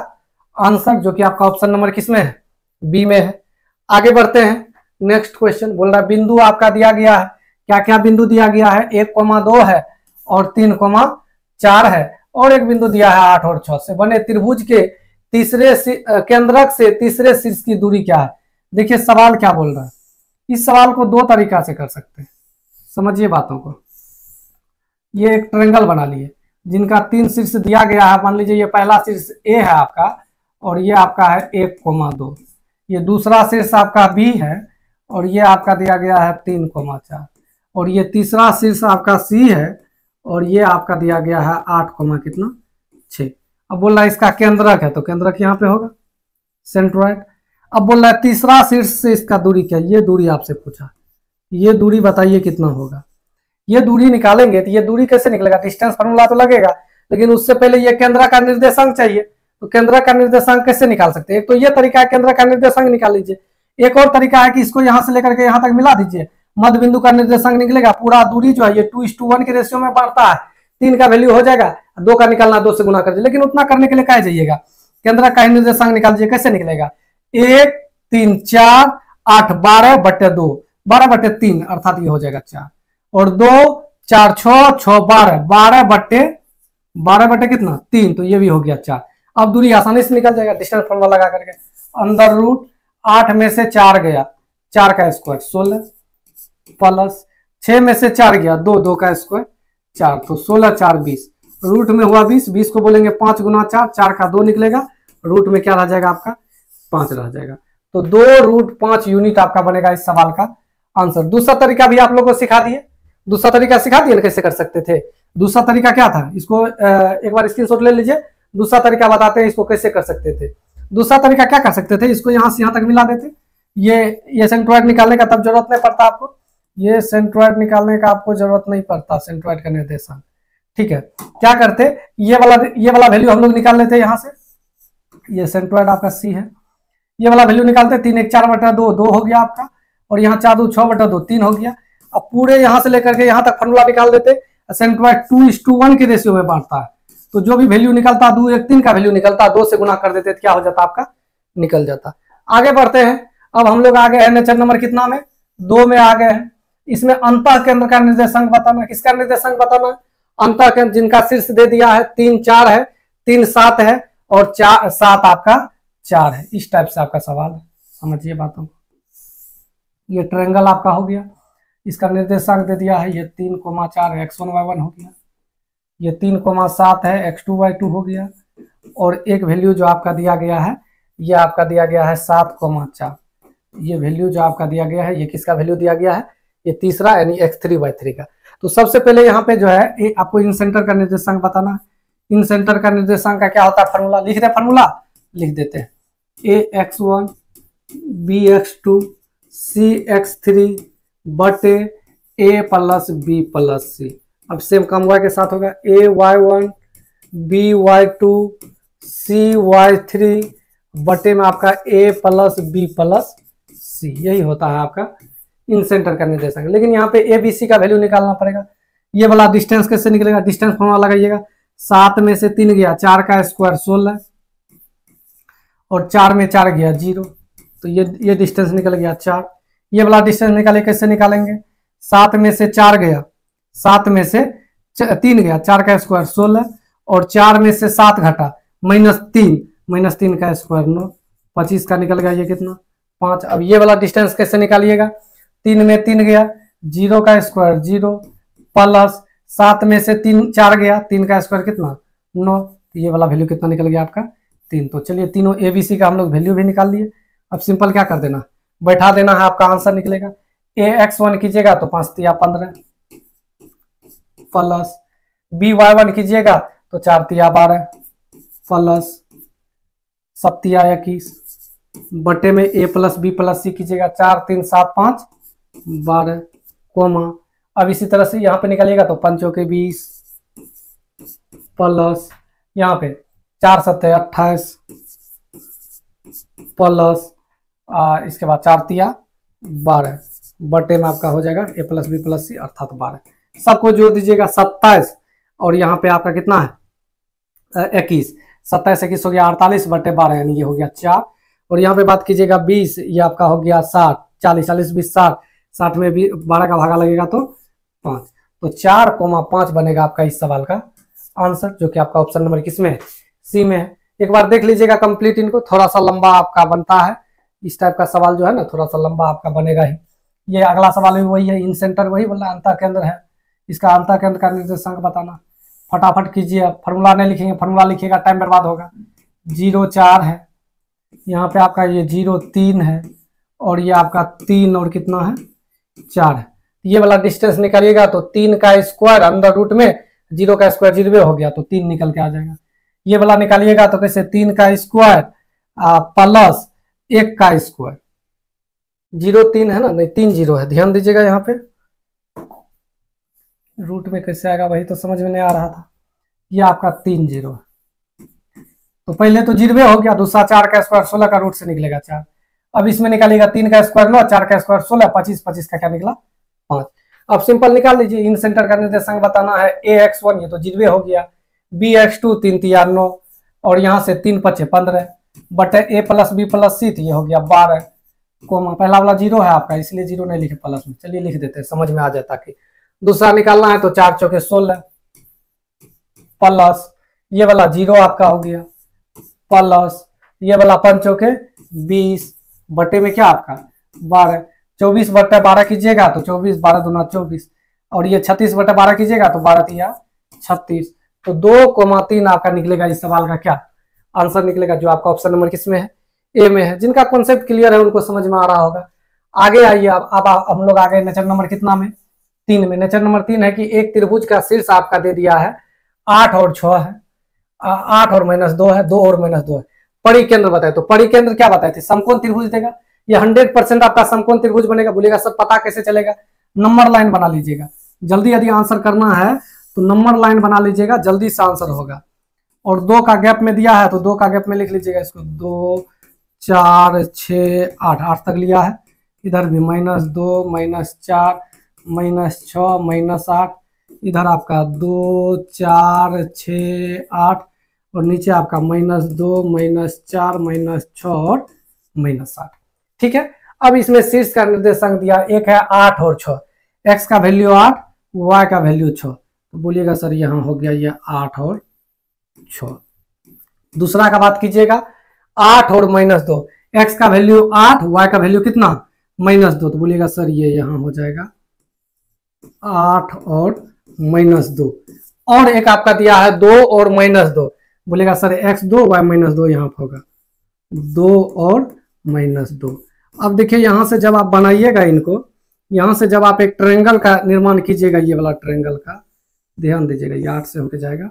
आंसर, जो कि आपका ऑप्शन नंबर किसमें है बी में है। आगे बढ़ते हैं नेक्स्ट क्वेश्चन। बोल रहा है बिंदु आपका दिया गया है, क्या क्या बिंदु दिया गया है 1,2 है और 3,4 है, और एक बिंदु दिया है 8 और 6 से बने त्रिभुज के तीसरे केंद्रक से तीसरे शीर्ष की दूरी क्या है। देखिए सवाल क्या बोल रहा है, इस सवाल को 2 तरीका से कर सकते हैं, समझिए बातों को। ये एक ट्रायंगल बना लिए जिनका 3 शीर्ष दिया गया है। मान लीजिए ये पहला शीर्ष ए है आपका, और ये आपका है 1,2, ये दूसरा शीर्ष आपका बी है, और ये आपका दिया गया है 3,4, और ये तीसरा शीर्ष आपका सी है, और ये आपका दिया गया है 8, कितना 6। अब बोल रहा है इसका केंद्रक है, तो केंद्रक यहाँ पे होगा सेंट्रॉइड। अब बोल रहा है तीसरा शीर्ष से इसका दूरी क्या, ये दूरी आपसे पूछा, ये दूरी बताइए कितना होगा। ये दूरी निकालेंगे तो ये दूरी कैसे निकलेगा, डिस्टेंस फार्मूला तो लगेगा, लेकिन उससे पहले ये केंद्र का निर्देशांक चाहिए। तो केंद्र का निर्देशांक कैसे निकाल सकते हैं, एक तो ये तरीका है केंद्र का निर्देशांक निकाल लीजिए, एक और तरीका है कि इसको यहां से लेकर के यहां तक मिला दीजिए, मध्य बिंदु का निर्देशांक निकलेगा। पूरा दूरी जो है ये 2:1 के रेशियो में बढ़ता है, 3 का वैल्यू हो जाएगा, 2 का निकालना 2 से गुना कर दीजिए, लेकिन उतना करने के लिए क्या जाइएगा, केंद्र का निर्देशांक निकाल दीजिए। कैसे निकलेगा 1 3 4 8 12/2, 12/3 अर्थात ये हो जाएगा 4, और 2 4 6 6 12, 12 कितना 3, तो ये भी हो गया 4। अब दूरी आसानी से निकल जाएगा डिस्टेंस फॉर्मूला लगा करके। अंडर रूट 8 में से 4 गया, 4 का स्क्वायर 16, प्लस 6 में से 4 गया 2, 2 का स्क्वायर 4, तो 16 4 20, रूट में हुआ 20, 20 को बोलेंगे 5 गुना 4, 4 का 2 निकलेगा, रूट में क्या रह जाएगा आपका 5 रह जाएगा। तो 2√5 यूनिट आपका बनेगा इस सवाल का आंसर। दूसरा तरीका भी आप लोगों को सिखा दिए, दूसरा तरीका सिखा दिए कैसे कर सकते थे। दूसरा तरीका क्या था, इसको एक बार स्क्रीनशॉट ले लीजिए, दूसरा तरीका बताते हैं इसको कैसे कर सकते थे। दूसरा तरीका क्या कर सकते थे, इसको यहां से यहां तक मिला देते, ये सेंट्रॉइड निकालने का तब जरूरत नहीं पड़ता आपको, ये सेंट्रॉइड निकालने का आपको जरूरत नहीं पड़ता, सेंट्रॉइड का निर्देशांक। ठीक है, क्या करते, ये वाला वैल्यू हम लोग निकाल लेते यहाँ से, ये सेंट्रॉइड आपका सी है, ये वाला वैल्यू निकालते 3 1 4/2, 2 हो गया आपका, और यहाँ 4 2 6/2, 3 हो गया। अब पूरे यहां से लेकर के यहां तक फॉर्मूला निकाल देते, सेंट्रॉइड 2:1 के रेशियो में बांटता है, तो जो भी वैल्यू निकलता 2 1 3 का वैल्यू निकलता, 2 से गुना कर देते तो क्या हो जाता आपका निकल जाता। आगे बढ़ते हैं, अब हम लोग आ गए हैं नेचर नंबर कितना में 2 में आ गए हैं। इसमें अंतः केंद्र का निर्देशांक बताना, किसका निर्देशांक बताना, अंतः केंद्र जिनका शीर्ष दे दिया है 3 4 है, 3 7 है, और 4 7 आपका 4 है। इस टाइप से आपका सवाल है, समझिए बातों को। ये ट्रायंगल आपका हो गया, इसका निर्देशांक दे दिया है ये 3,4 है, x1 y1 हो गया, ये 3,7 है, x2 y2 हो गया, और एक वैल्यू जो आपका दिया गया है ये आपका दिया गया है 7,4। ये वैल्यू जो आपका दिया गया है ये किसका वैल्यू दिया गया है, ये तीसरा यानी x3 y3 का। तो सबसे पहले यहाँ पे जो है आपको इन सेंटर का निर्देशांक बताना है। इन सेंटर का निर्देशांक का क्या होता है फॉर्मूला, लिख दे, फॉर्मूला लिख देते हैं, ax1 bx2 cx3 बटे a plus b plus c। अब सेम काम y के साथ होगा, a y1 b y2 c y3 बटे में आपका a plus b plus c, यही होता है आपका इन सेंटर का निर्देशांक। लेकिन यहाँ पे a b c का वैल्यू निकालना पड़ेगा। ये वाला डिस्टेंस कैसे निकलेगा, डिस्टेंस फॉर्मूला लगाइएगा, 7 में से 3 गया, 4 का स्क्वायर 16, और 4 में 4 गया 0, तो ये डिस्टेंस निकल गया 4। ये वाला डिस्टेंस निकाले, कैसे निकालेंगे? 7 में से 4 गया, 7 में से 3 गया, 4 का स्क्वायर 16, और 4 में से 7 घटा -3, -3 का स्क्वायर 9, 25 का निकल गया ये कितना 5। अब ये वाला डिस्टेंस कैसे निकालिएगा? 3 में 3 गया, 0 का स्क्वायर 0, प्लस 7 में से 4 गया, 3 का स्क्वायर कितना 9, तो ये वाला वैल्यू कितना निकल गया आपका 3। तो चलिए तीनों ABC का हम लोग वैल्यू भी निकाल लिए। अब सिंपल क्या कर देना, बैठा देना है, आपका आंसर निकलेगा। AX1 कीजिएगा तो 5 तिया 15, प्लस BY1 कीजिएगा तो 4 तिया 12, प्लस 7 तिया 21, बटे में A plus B plus C कीजिएगा, 4 3 7 5 12, कोमा। अब इसी तरह से यहाँ पे निकालिएगा तो 5 चौके 20, प्लस यहाँ पे 4 7 28, प्लस इसके बाद 4 तिया 12, बटे में आपका हो जाएगा A plus B plus C अर्थात 12। सबको जोड़ दीजिएगा 27, और यहाँ पे आपका कितना है 21, 27 21 हो गया 48 बटे 12, यानी ये हो गया 4। और यहाँ पे बात कीजिएगा 20, ये आपका हो गया 60, 40 40 20 60, 60 में भी 12 का भागा लगेगा तो 5, तो 4,5 बनेगा आपका इस सवाल का आंसर, जो कि आपका ऑप्शन नंबर किसमें है? सी में है। एक बार देख लीजिएगा कंप्लीट इनको, थोड़ा सा लंबा आपका बनता है इस टाइप का सवाल जो है ना, थोड़ा सा लंबा आपका बनेगा ही। ये अगला सवाल भी वही है, इन सेंटर वही बोला, अंतः केंद्र है, इसका अंतः केंद्र का निर्देशांक बताना। फटाफट कीजिए, फॉर्मूला नहीं लिखेंगे, फॉर्मूला लिखिएगा टाइम बर्बाद होगा। 0 4 है, यहाँ पे आपका ये 0 3 है, और ये आपका 3 और कितना है 4 है। ये वाला डिस्टेंस निकालिएगा तो 3 का स्क्वायर अंडर रूट में 0 का स्क्वायर 0 हो गया, तो 3 निकल के आ जाएगा। ये वाला निकालिएगा तो कैसे 3 का स्क्वायर प्लस 1 का स्क्वायर, 0 3 है ना, नहीं 3 0 है, ध्यान दीजिएगा यहाँ पे रूट में कैसे आएगा वही तो समझ में नहीं आ रहा था। ये आपका 3 0 है, तो पहले तो 0 हो गया, दूसरा 4 का स्क्वायर 16 का रूट से निकलेगा 4। अब इसमें निकालिएगा 3 का स्क्वायर 9, 4 का स्क्वायर 16, 25 25 का क्या निकला 5। अब सिंपल निकाल लीजिए, इन सेंटर का निर्देशांक बताना है। AX1 ये तो 0 हो गया, BX2 3 तिया 9, और यहाँ से 3 5 15, बटे A plus B plus C, तो ये हो गया 12, कोमा। पहला वाला 0 है आपका, इसलिए 0 नहीं लिखे प्लस में, चलिए लिख देते हैं समझ में आ जाए ताकि। दूसरा निकालना है तो 4 चौके 16, प्लस ये वाला 0 आपका हो गया, प्लस ये वाला 5 चौके 20, बटे में क्या आपका 12, 24 बटे 12 कीजिएगा तो 24, 12 दूना 24, और ये 36 बटे 12 कीजिएगा तो 12 तिया 36, तो 2,3 आपका निकलेगा इस सवाल का क्या आंसर निकलेगा, जो आपका ऑप्शन नंबर किसमें है? ए में है। जिनका कॉन्सेप्ट क्लियर है उनको समझ में आ रहा होगा। आगे आइए, अब हम लोग आ गए नेचर नंबर कितना में? 3 में। नेचर नंबर 3 है कि एक त्रिभुज का शीर्ष आपका दे दिया है 8 और 6 है, 8 और -2 है, 2 और -2 है। परिकेंद्र बताए, तो परिकेंद्र क्या बताए थे? समकोण त्रिभुज देगा। ये 100% आपका समकोण त्रिभुज बनेगा। बोलेगा सब पता कैसे चलेगा? नंबर लाइन बना लीजिएगा, जल्दी यदि आंसर करना है तो नंबर लाइन बना लीजिएगा, जल्दी से आंसर होगा। और 2 का गैप में दिया है तो 2 का गैप में लिख लीजिएगा इसको, 2 4 6 8, 8 तक लिया है। इधर भी -2 -4 -6 -8, इधर आपका 2 4 6 8, और नीचे आपका -2 -4 -6 और -8। ठीक है। अब इसमें शीर्ष का निर्देशांक दिया, एक है 8 और 6, x का वैल्यू 8, y का वैल्यू 6, तो बोलिएगा सर यहाँ हो गया ये 8 और 6। दूसरा का बात कीजिएगा 8 और -2, x का वैल्यू 8, y का वैल्यू कितना -2, तो बोलिएगा सर ये यहाँ हो जाएगा 8 और -2। और एक आपका दिया है 2 और -2, बोलेगा सर x2 y -2 यहाँ पर होगा 2 और -2। अब देखिए यहाँ से जब आप बनाइएगा इनको, यहाँ से जब आप एक ट्रायंगल का निर्माण कीजिएगा, ये वाला ट्रायंगल का ध्यान दीजिएगा, ये 8 से होके जाएगा।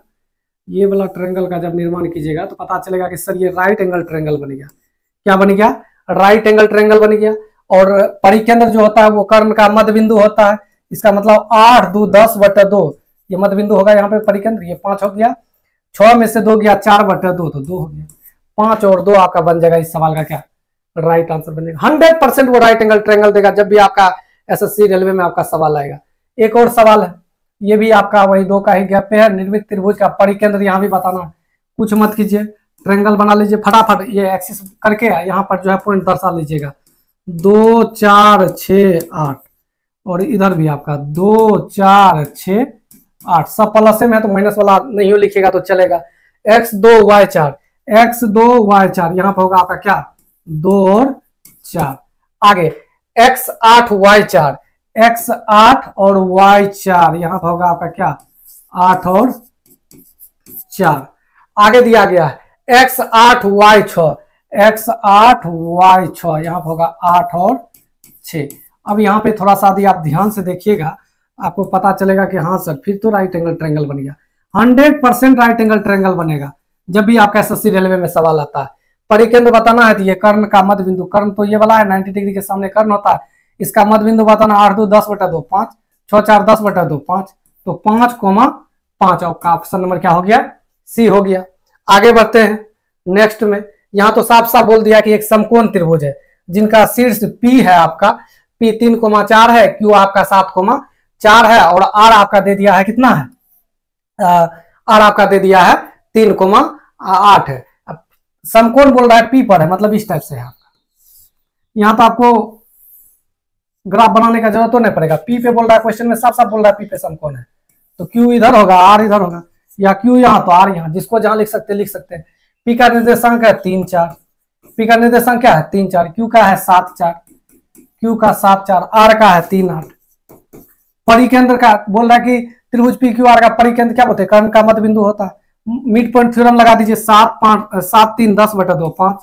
ये वाला ट्रायंगल का जब निर्माण कीजिएगा तो पता चलेगा कि सर ये राइट एंगल ट्रायंगल बन गया। क्या बन गया? राइट एंगल ट्रायंगल बन गया। और परिकेंद्र जो होता है वो कर्ण का मध्य बिंदु होता है। इसका मतलब 8 2 10/2 ये मध्य बिंदु होगा यहाँ पे परिकेंद्र। ये 5 हो गया, 6 में से 2 गया 4/2, तो 2 हो गया। 5 और 2 आपका बन जाएगा इस सवाल का क्या राइट आंसर बनेगा। 100% वो राइट एंगल ट्रायंगल देगा जब भी आपका एसएससी रेलवे में आपका सवाल आएगा। एक और सवाल है, ये भी आपका वही 2 का ही गैप पे है। निर्मित त्रिभुज का परिकेंद्र यहाँ भी बताना, कुछ मत कीजिए, ट्रायंगल बना लीजिए फटाफट, ये एक्सिस करके यहाँ पर जो है पॉइंट दर्शा लीजिएगा 2 4 6 8, और इधर भी आपका 2 4 6 8, सब प्लस में है तो माइनस वाला नहीं लिखिएगा तो चलेगा। x2 y4, x2 y4 यहाँ पर होगा आपका क्या 2 और 4। आगे x8 y4, x8 और y4 यहाँ पर होगा आपका क्या 8 और 4। आगे दिया गया है x8 y6, x8 y6 यहाँ पर होगा 8 और 6। अब यहाँ पे थोड़ा सा यदि आप ध्यान से देखिएगा आपको पता चलेगा कि हाँ सर फिर तो राइट एंगल ट्रायंगल बन गया। 100% राइट एंगल ट्रायंगल बनेगा जब भी आपका एसएससी रेलवे में सवाल आता है। परिकेंद्र बताना है तो ये कर्ण का मध्य बिंदु, कर्ण तो ये वाला है 90 डिग्री के सामने कर्ण होता है, इसका मध्य बिंदु बताना 8 2 10/2 5, 6 4 10/2 5, तो 5,5 आपका ऑप्शन नंबर क्या हो गया सी हो गया। आगे बढ़ते हैं नेक्स्ट में, यहाँ तो साफ साफ बोल दिया कि एक समकोण त्रिभुज है जिनका शीर्ष P है आपका P 3,4 है, Q आपका 7,4 है और R आपका दे दिया है कितना है, R आपका दे दिया है 3,8 है। अब समकोण बोल रहा है P पर है, मतलब इस टाइप से है आपका। यहाँ तो आपको ग्राफ बनाने का जरूरत तो नहीं पड़ेगा, P पे बोल रहा है क्वेश्चन में, साफ साफ बोल रहा है P पे समकोण है तो Q इधर होगा R इधर होगा, या Q यहाँ तो R यहाँ, जिसको जहां लिख सकते हैं। P का निर्देशांक है 3 4, P का निर्देशांक क्या है 3 4, Q का है 7 4, Q का 7 4, R का है 3 8। परिकेंद्र का बोल रहा है कि त्रिभुज PQR का परिकेंद्र क्या बोलते हैं, कर्ण का मध्य बिंदु होता है। मिड पॉइंट थ्योरम लगा दीजिए 7 3 10/2 5,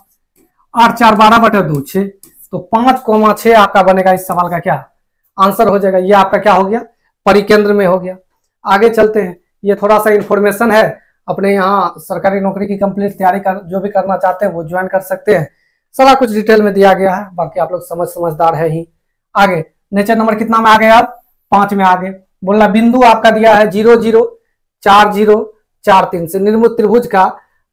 8 4 12/2 6, तो 5,6 आपका बनेगा इस सवाल का क्या आंसर हो जाएगा। ये आपका क्या हो गया परिकेंद्र में हो गया। आगे चलते हैं, ये थोड़ा सा इंफॉर्मेशन है, अपने यहाँ सरकारी नौकरी की कंप्लीट तैयारी कर जो भी करना चाहते हैं वो ज्वाइन कर सकते हैं, सारा कुछ डिटेल में दिया गया है, बाकी आप लोग समझदार है ही। आगे नेचर नंबर कितना में आ गए आप 5 में आगे, बोलना बिंदु आपका दिया है 0 0 4 0 4 3 से निर्मित त्रिभुज का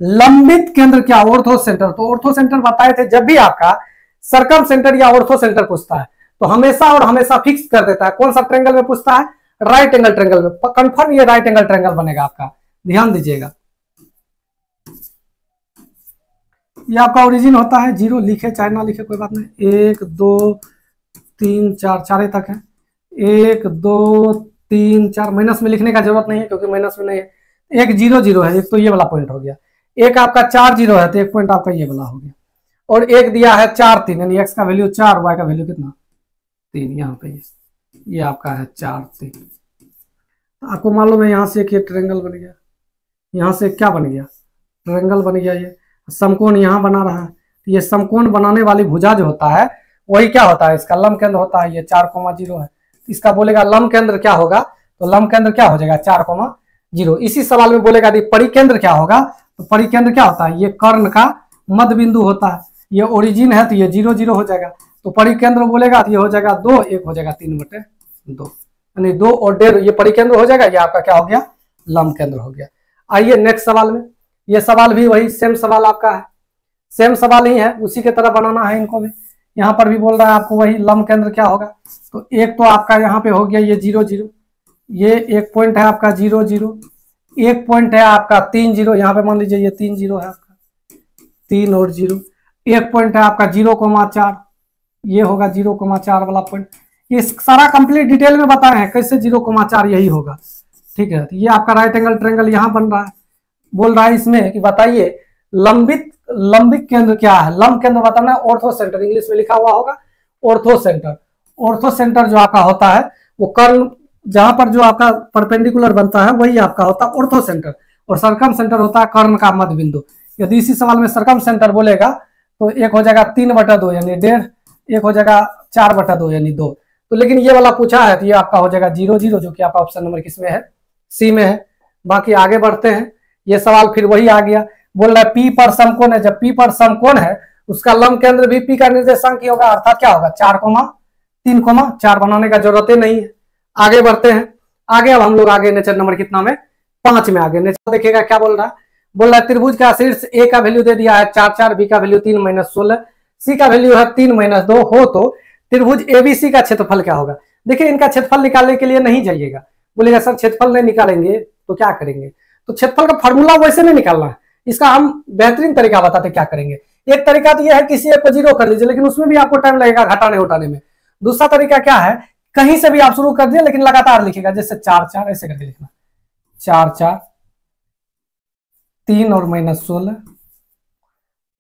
लंबित केंद्र क्या ऑर्थो सेंटर। तो ऑर्थो सेंटर बताए थे, जब भी आपका सर्कम सेंटर या ऑर्थो सेंटर पूछता है तो हमेशा और हमेशा फिक्स कर देता है कौन सा ट्रायंगल में पूछता है, राइट एंगल ट्रायंगल में। कंफर्म ये राइट एंगल ट्रायंगल बनेगा आपका, ध्यान दीजिएगा। ये आपका ओरिजिन होता है, 0 लिखे चाहे ना लिखे कोई बात नहीं, 1 2 3 4 4 तक है, 1 2 3 4, माइनस में लिखने का जरूरत नहीं है क्योंकि माइनस में नहीं है। एक 0 0 है, एक तो ये वाला पॉइंट हो गया, एक आपका 4 0 है तो एक पॉइंट आपका ये वाला हो गया, और एक दिया है 4 3, यानी x का वैल्यू 4 y का वैल्यू कितना 3, यहाँ पे ये आपका है 4 3। आपको मालूम है यहाँ से एक ट्रायंगल बन गया, यहाँ से क्या बन गया ट्रायंगल बन गया, ये समकोण यहाँ बना रहा है। ये समकोण बनाने वाली भुजा जो होता है वही क्या होता है, इसका लंब केंद्र होता है, ये 4,0 है, इसका बोलेगा लंब केंद्र क्या होगा, तो लंब केंद्र क्या हो जाएगा 4,0। इसी सवाल में बोलेगा परिकेंद्र क्या होगा, तो परिकेंद्र क्या होता है, ये कर्ण का मध्य बिंदु होता है, ये ओरिजिन है तो ये 0 0 हो जाएगा, तो परिकेंद्र बोलेगा तो ये हो जाएगा 2, एक हो जाएगा 3/2, यानी 2 और 1.5 ये परिकेंद्र हो जाएगा, ये आपका क्या हो गया लंब केंद्र हो गया। आइए नेक्स्ट सवाल में, ये सवाल भी वही सेम सवाल आपका है, सेम सवाल ही है, उसी के तरह बनाना है इनको भी। यहाँ पर भी बोल रहा है आपको वही लंब केंद्र क्या होगा, तो एक तो आपका यहाँ पे हो गया ये 0 0, ये एक पॉइंट है आपका 0 0, एक पॉइंट है आपका 3 0, यहाँ पे मान लीजिए ये 3 0 है आपका, 3 और 0, एक पॉइंट है आपका 0,4, ये होगा 0,4 वाला पॉइंट। ये सारा कंप्लीट डिटेल में बताए हैं कैसे 0,4 यही होगा, ठीक है। तो ये आपका राइट एंगल ट्रायंगल यहाँ बन रहा है, बोल रहा है इसमें कि बताइए लंबित केंद्र क्या है, लंब केंद्र बताना है ऑर्थो सेंटर, इंग्लिश में लिखा हुआ होगा ऑर्थो सेंटर। ऑर्थो सेंटर जो आपका होता है वो कर्ण जहां पर जो आपका परपेंडिकुलर बनता है वही आपका होता है ऑर्थो सेंटर, और सर्कम सेंटर होता है कर्ण का मध्य बिंदु। यदि इसी सवाल में सर्कम सेंटर बोलेगा तो एक हो जाएगा 3/2 यानी 1.5, एक हो जाएगा 4/2 यानी 2। तो लेकिन ये वाला पूछा है तो ये आपका हो जाएगा 0 0, जो कि आपका ऑप्शन नंबर किसमें है सी में है। बाकी आगे बढ़ते हैं, ये सवाल फिर वही आ गया, बोल रहा है P पर समकोण है, जब P पर समकोण है उसका लंब केंद्र भी P का निर्देशांक ही होगा, अर्थात क्या होगा 4,3,4 बनाने का जरूरत ही नहीं है। आगे बढ़ते हैं, आगे अब हम लोग आगे नेचर नंबर कितना में 5 में आगे नेचर देखिएगा क्या बोल रहा है, बोल रहा है त्रिभुज का शीर्ष A का वैल्यू दे दिया है 4 4, B का वैल्यू 3 - 16, C का वैल्यू है 3 - 2 हो तो त्रिभुज ABC का क्षेत्रफल क्या होगा। देखिए इनका क्षेत्रफल निकालने के लिए नहीं जाइएगा, बोलेगा सर क्षेत्रफल नहीं निकालेंगे तो क्या करेंगे, तो क्षेत्रफल का फॉर्मूला वैसे नहीं निकालना है, इसका हम बेहतरीन तरीका बताते क्या करेंगे। एक तरीका तो यह है किसी एक को 0 कर लीजिए, लेकिन उसमें भी आपको टाइम लगेगा घटाने उठाने में। दूसरा तरीका क्या है, कहीं से भी आप शुरू कर दिए लेकिन लगातार लिखेगा, जैसे 4 4 ऐसे करके लिखना, 4 4 3 और -16,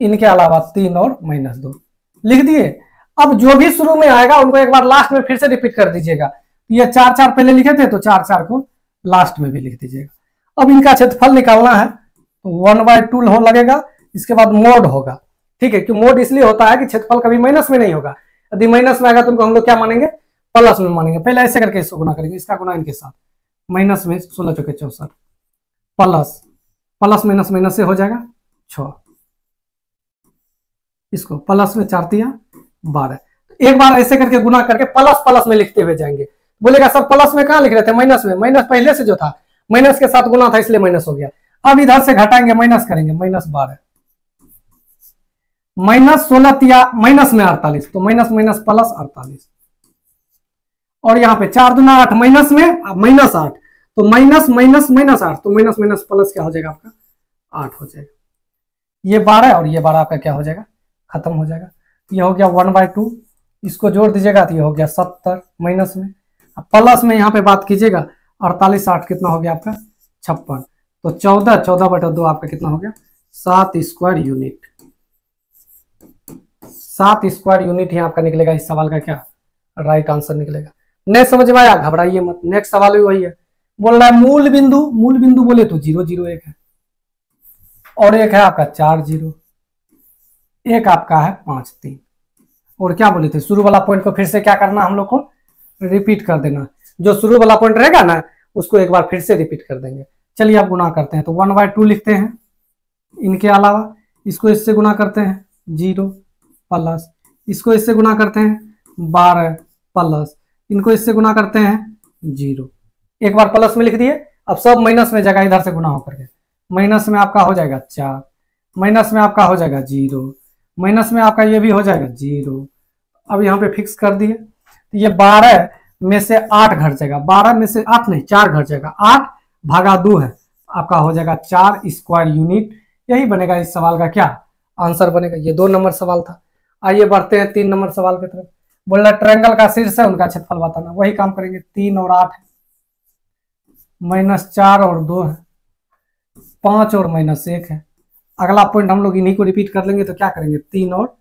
इनके अलावा 3 और -2 लिख दिए। अब जो भी शुरू में आएगा उनको एक बार लास्ट में फिर से रिपीट कर दीजिएगा। ये 4 4 पहले लिखे थे तो 4 4 को लास्ट में भी लिख दीजिएगा। अब इनका क्षेत्रफल निकालना है तो 1/2 हो लगेगा, इसके बाद मोड होगा, ठीक है। क्यों मोड इसलिए होता है कि क्षेत्रफल कभी माइनस में नहीं होगा, यदि माइनस में आएगा तो उनको हम लोग क्या मानेंगे, प्लस में मानेंगे। पहले ऐसे करके इसको गुना करेंगे, इसका गुना इनके साथ, माइनस में 16 चौके 64, प्लस प्लस माइनस माइनस से हो जाएगा 6, इसको प्लस में 4 तिया 12। एक बार ऐसे करके गुना करके प्लस प्लस में लिखते हुए जाएंगे। बोलेगा सर प्लस में कहां लिख रहे थे, माइनस में, माइनस पहले से जो था माइनस के साथ गुना था इसलिए माइनस हो गया। अब इधर से घटाएंगे, माइनस करेंगे, -12, -16 तिया माइनस में 48, तो माइनस माइनस प्लस 48, और यहाँ पे 4 दूना 8, माइनस में -8, तो माइनस माइनस -8, तो माइनस माइनस प्लस क्या हो जाएगा आपका 8 हो जाएगा। ये 12 और ये 12 आपका क्या हो जाएगा, खत्म हो जाएगा। ये हो गया 1/2, इसको जोड़ दीजिएगा तो ये हो गया 70, माइनस में प्लस में यहाँ पे बात कीजिएगा, 48 8 कितना हो गया आपका 56, तो 14/2 आपका कितना हो गया 7 स्क्वायर यूनिट। 7 स्क्वायर यूनिट ही आपका निकलेगा इस सवाल का क्या राइट आंसर निकलेगा। नहीं समझ में आया, घबराइए मत, नेक्स्ट सवाल भी वही है। बोल रहा है मूल बिंदु बोले तो 0 0 1 है, और एक है आपका 4 0, एक आपका है 5 3, और क्या बोले थे शुरू वाला पॉइंट को फिर से क्या करना, हम लोग को रिपीट कर देना। जो शुरू वाला पॉइंट रहेगा ना उसको एक बार फिर से रिपीट कर देंगे। चलिए आप गुना करते हैं, तो 1/2 लिखते हैं, इनके अलावा इसको इससे गुना करते हैं 0 प्लस, इसको इससे गुना करते हैं 12 प्लस, इनको इससे गुना करते हैं 0, एक बार प्लस में लिख दिए। अब सब माइनस में जगह इधर से गुना होकर के, माइनस में आपका हो जाएगा 4, माइनस में आपका हो जाएगा 0, माइनस में आपका ये भी हो जाएगा 0। अब यहाँ पे फिक्स कर दिए, तो ये 12 में से 8 घट जाएगा, 12 में से 8 नहीं 4 घट जाएगा, 8 भागा 2 है, आपका हो जाएगा 4 स्क्वायर यूनिट। यही बनेगा इस सवाल का क्या आंसर बनेगा। ये 2 नंबर सवाल था। आइए बढ़ते हैं 3 नंबर सवाल की तरफ। बोल रहा ट्रायंगल का शीर्ष है, उनका क्षेत्रफल बताना। वही काम करेंगे, 3 और 8 है, -4 और 2 है, 5 और -1 है। अगला पॉइंट हम लोग इन्हीं को रिपीट कर लेंगे, तो क्या करेंगे 3 और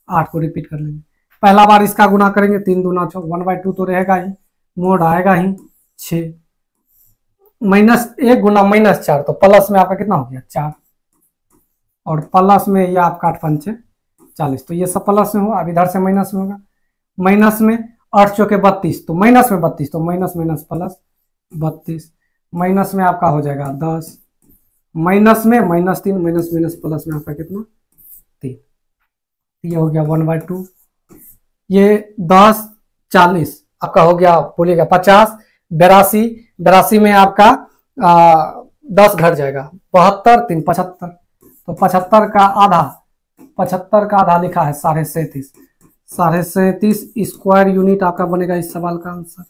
8 को रिपीट कर लेंगे। पहला बार इसका गुना करेंगे, 3 दूना 6, 1/2 तो रहेगा ही, मोड आएगा ही 6, -1 गुना -4, तो प्लस में आपका कितना हो गया 4, और प्लस में यह आपका 8 5 40, तो ये सब प्लस में होगा। अब इधर से माइनस में होगा, माइनस में 8 चौके 32, तो माइनस में 32, तो माइनस माइनस प्लस 32, माइनस में आपका हो जाएगा 10, माइनस में -3, माइनस माइनस प्लस में आपका कितना 3, ये हो गया 1/2। ये 10 40 आपका हो गया, बोलिएगा 50, 82 में आपका 10 घट जाएगा, 72 3 75, तो 75 का आधा लिखा है 37.5, 37.5 स्क्वायर यूनिट आपका बनेगा इस सवाल का आंसर,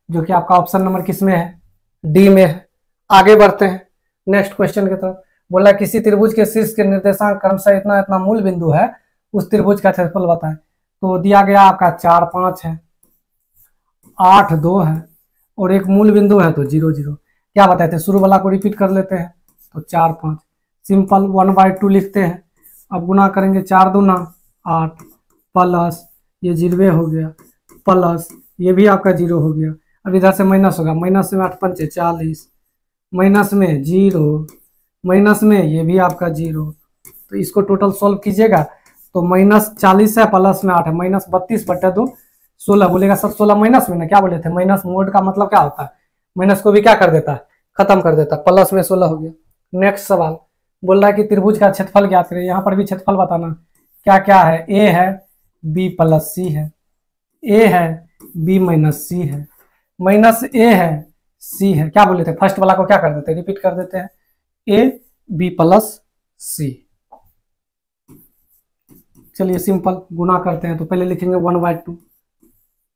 जो कि आपका ऑप्शन नंबर किस में है, डी में है। आगे बढ़ते हैं नेक्स्ट क्वेश्चन की तरफ। बोला किसी त्रिभुज के शीर्ष के निर्देशांक क्रमशः इतना इतना मूल बिंदु है, उस त्रिभुज का क्षेत्रफल बताएं। तो दिया गया आपका 4 5 है, 8 2 है, और एक मूल बिंदु है तो 0 0। क्या बताए थे, शुरू वाला को रिपीट कर लेते हैं, तो 4 5 सिंपल 1/2 लिखते हैं। अब गुना करेंगे, 4 दूना 8 प्लस ये 0 हो गया, प्लस ये भी आपका 0 हो गया। अब इधर से माइनस होगा, माइनस में 8 5 40, माइनस में 0, माइनस में ये भी आपका 0, तो इसको टोटल सॉल्व कीजिएगा तो -40 है, प्लस में 8 है, -32/2 16। बोलेगा सर 16 माइनस में ना, क्या बोले थे माइनस मोड का मतलब क्या होता है, माइनस को भी क्या कर देता है, खत्म कर देता है। प्लस में 16 हो गया। नेक्स्ट सवाल बोल रहा है कि त्रिभुज का क्षेत्रफल ज्ञात करें। यहाँ पर भी क्षेत्रफल बताना क्या क्या है, ए है, बी प्लस सी है, ए है, बी माइनस सी है, माइनस ए है, सी है। क्या बोले थे, फर्स्ट वाला को क्या कर देते हैं, रिपीट कर देते हैं, ए बी प्लस सी। चलिए सिंपल गुना करते हैं, तो पहले लिखेंगे 1/2,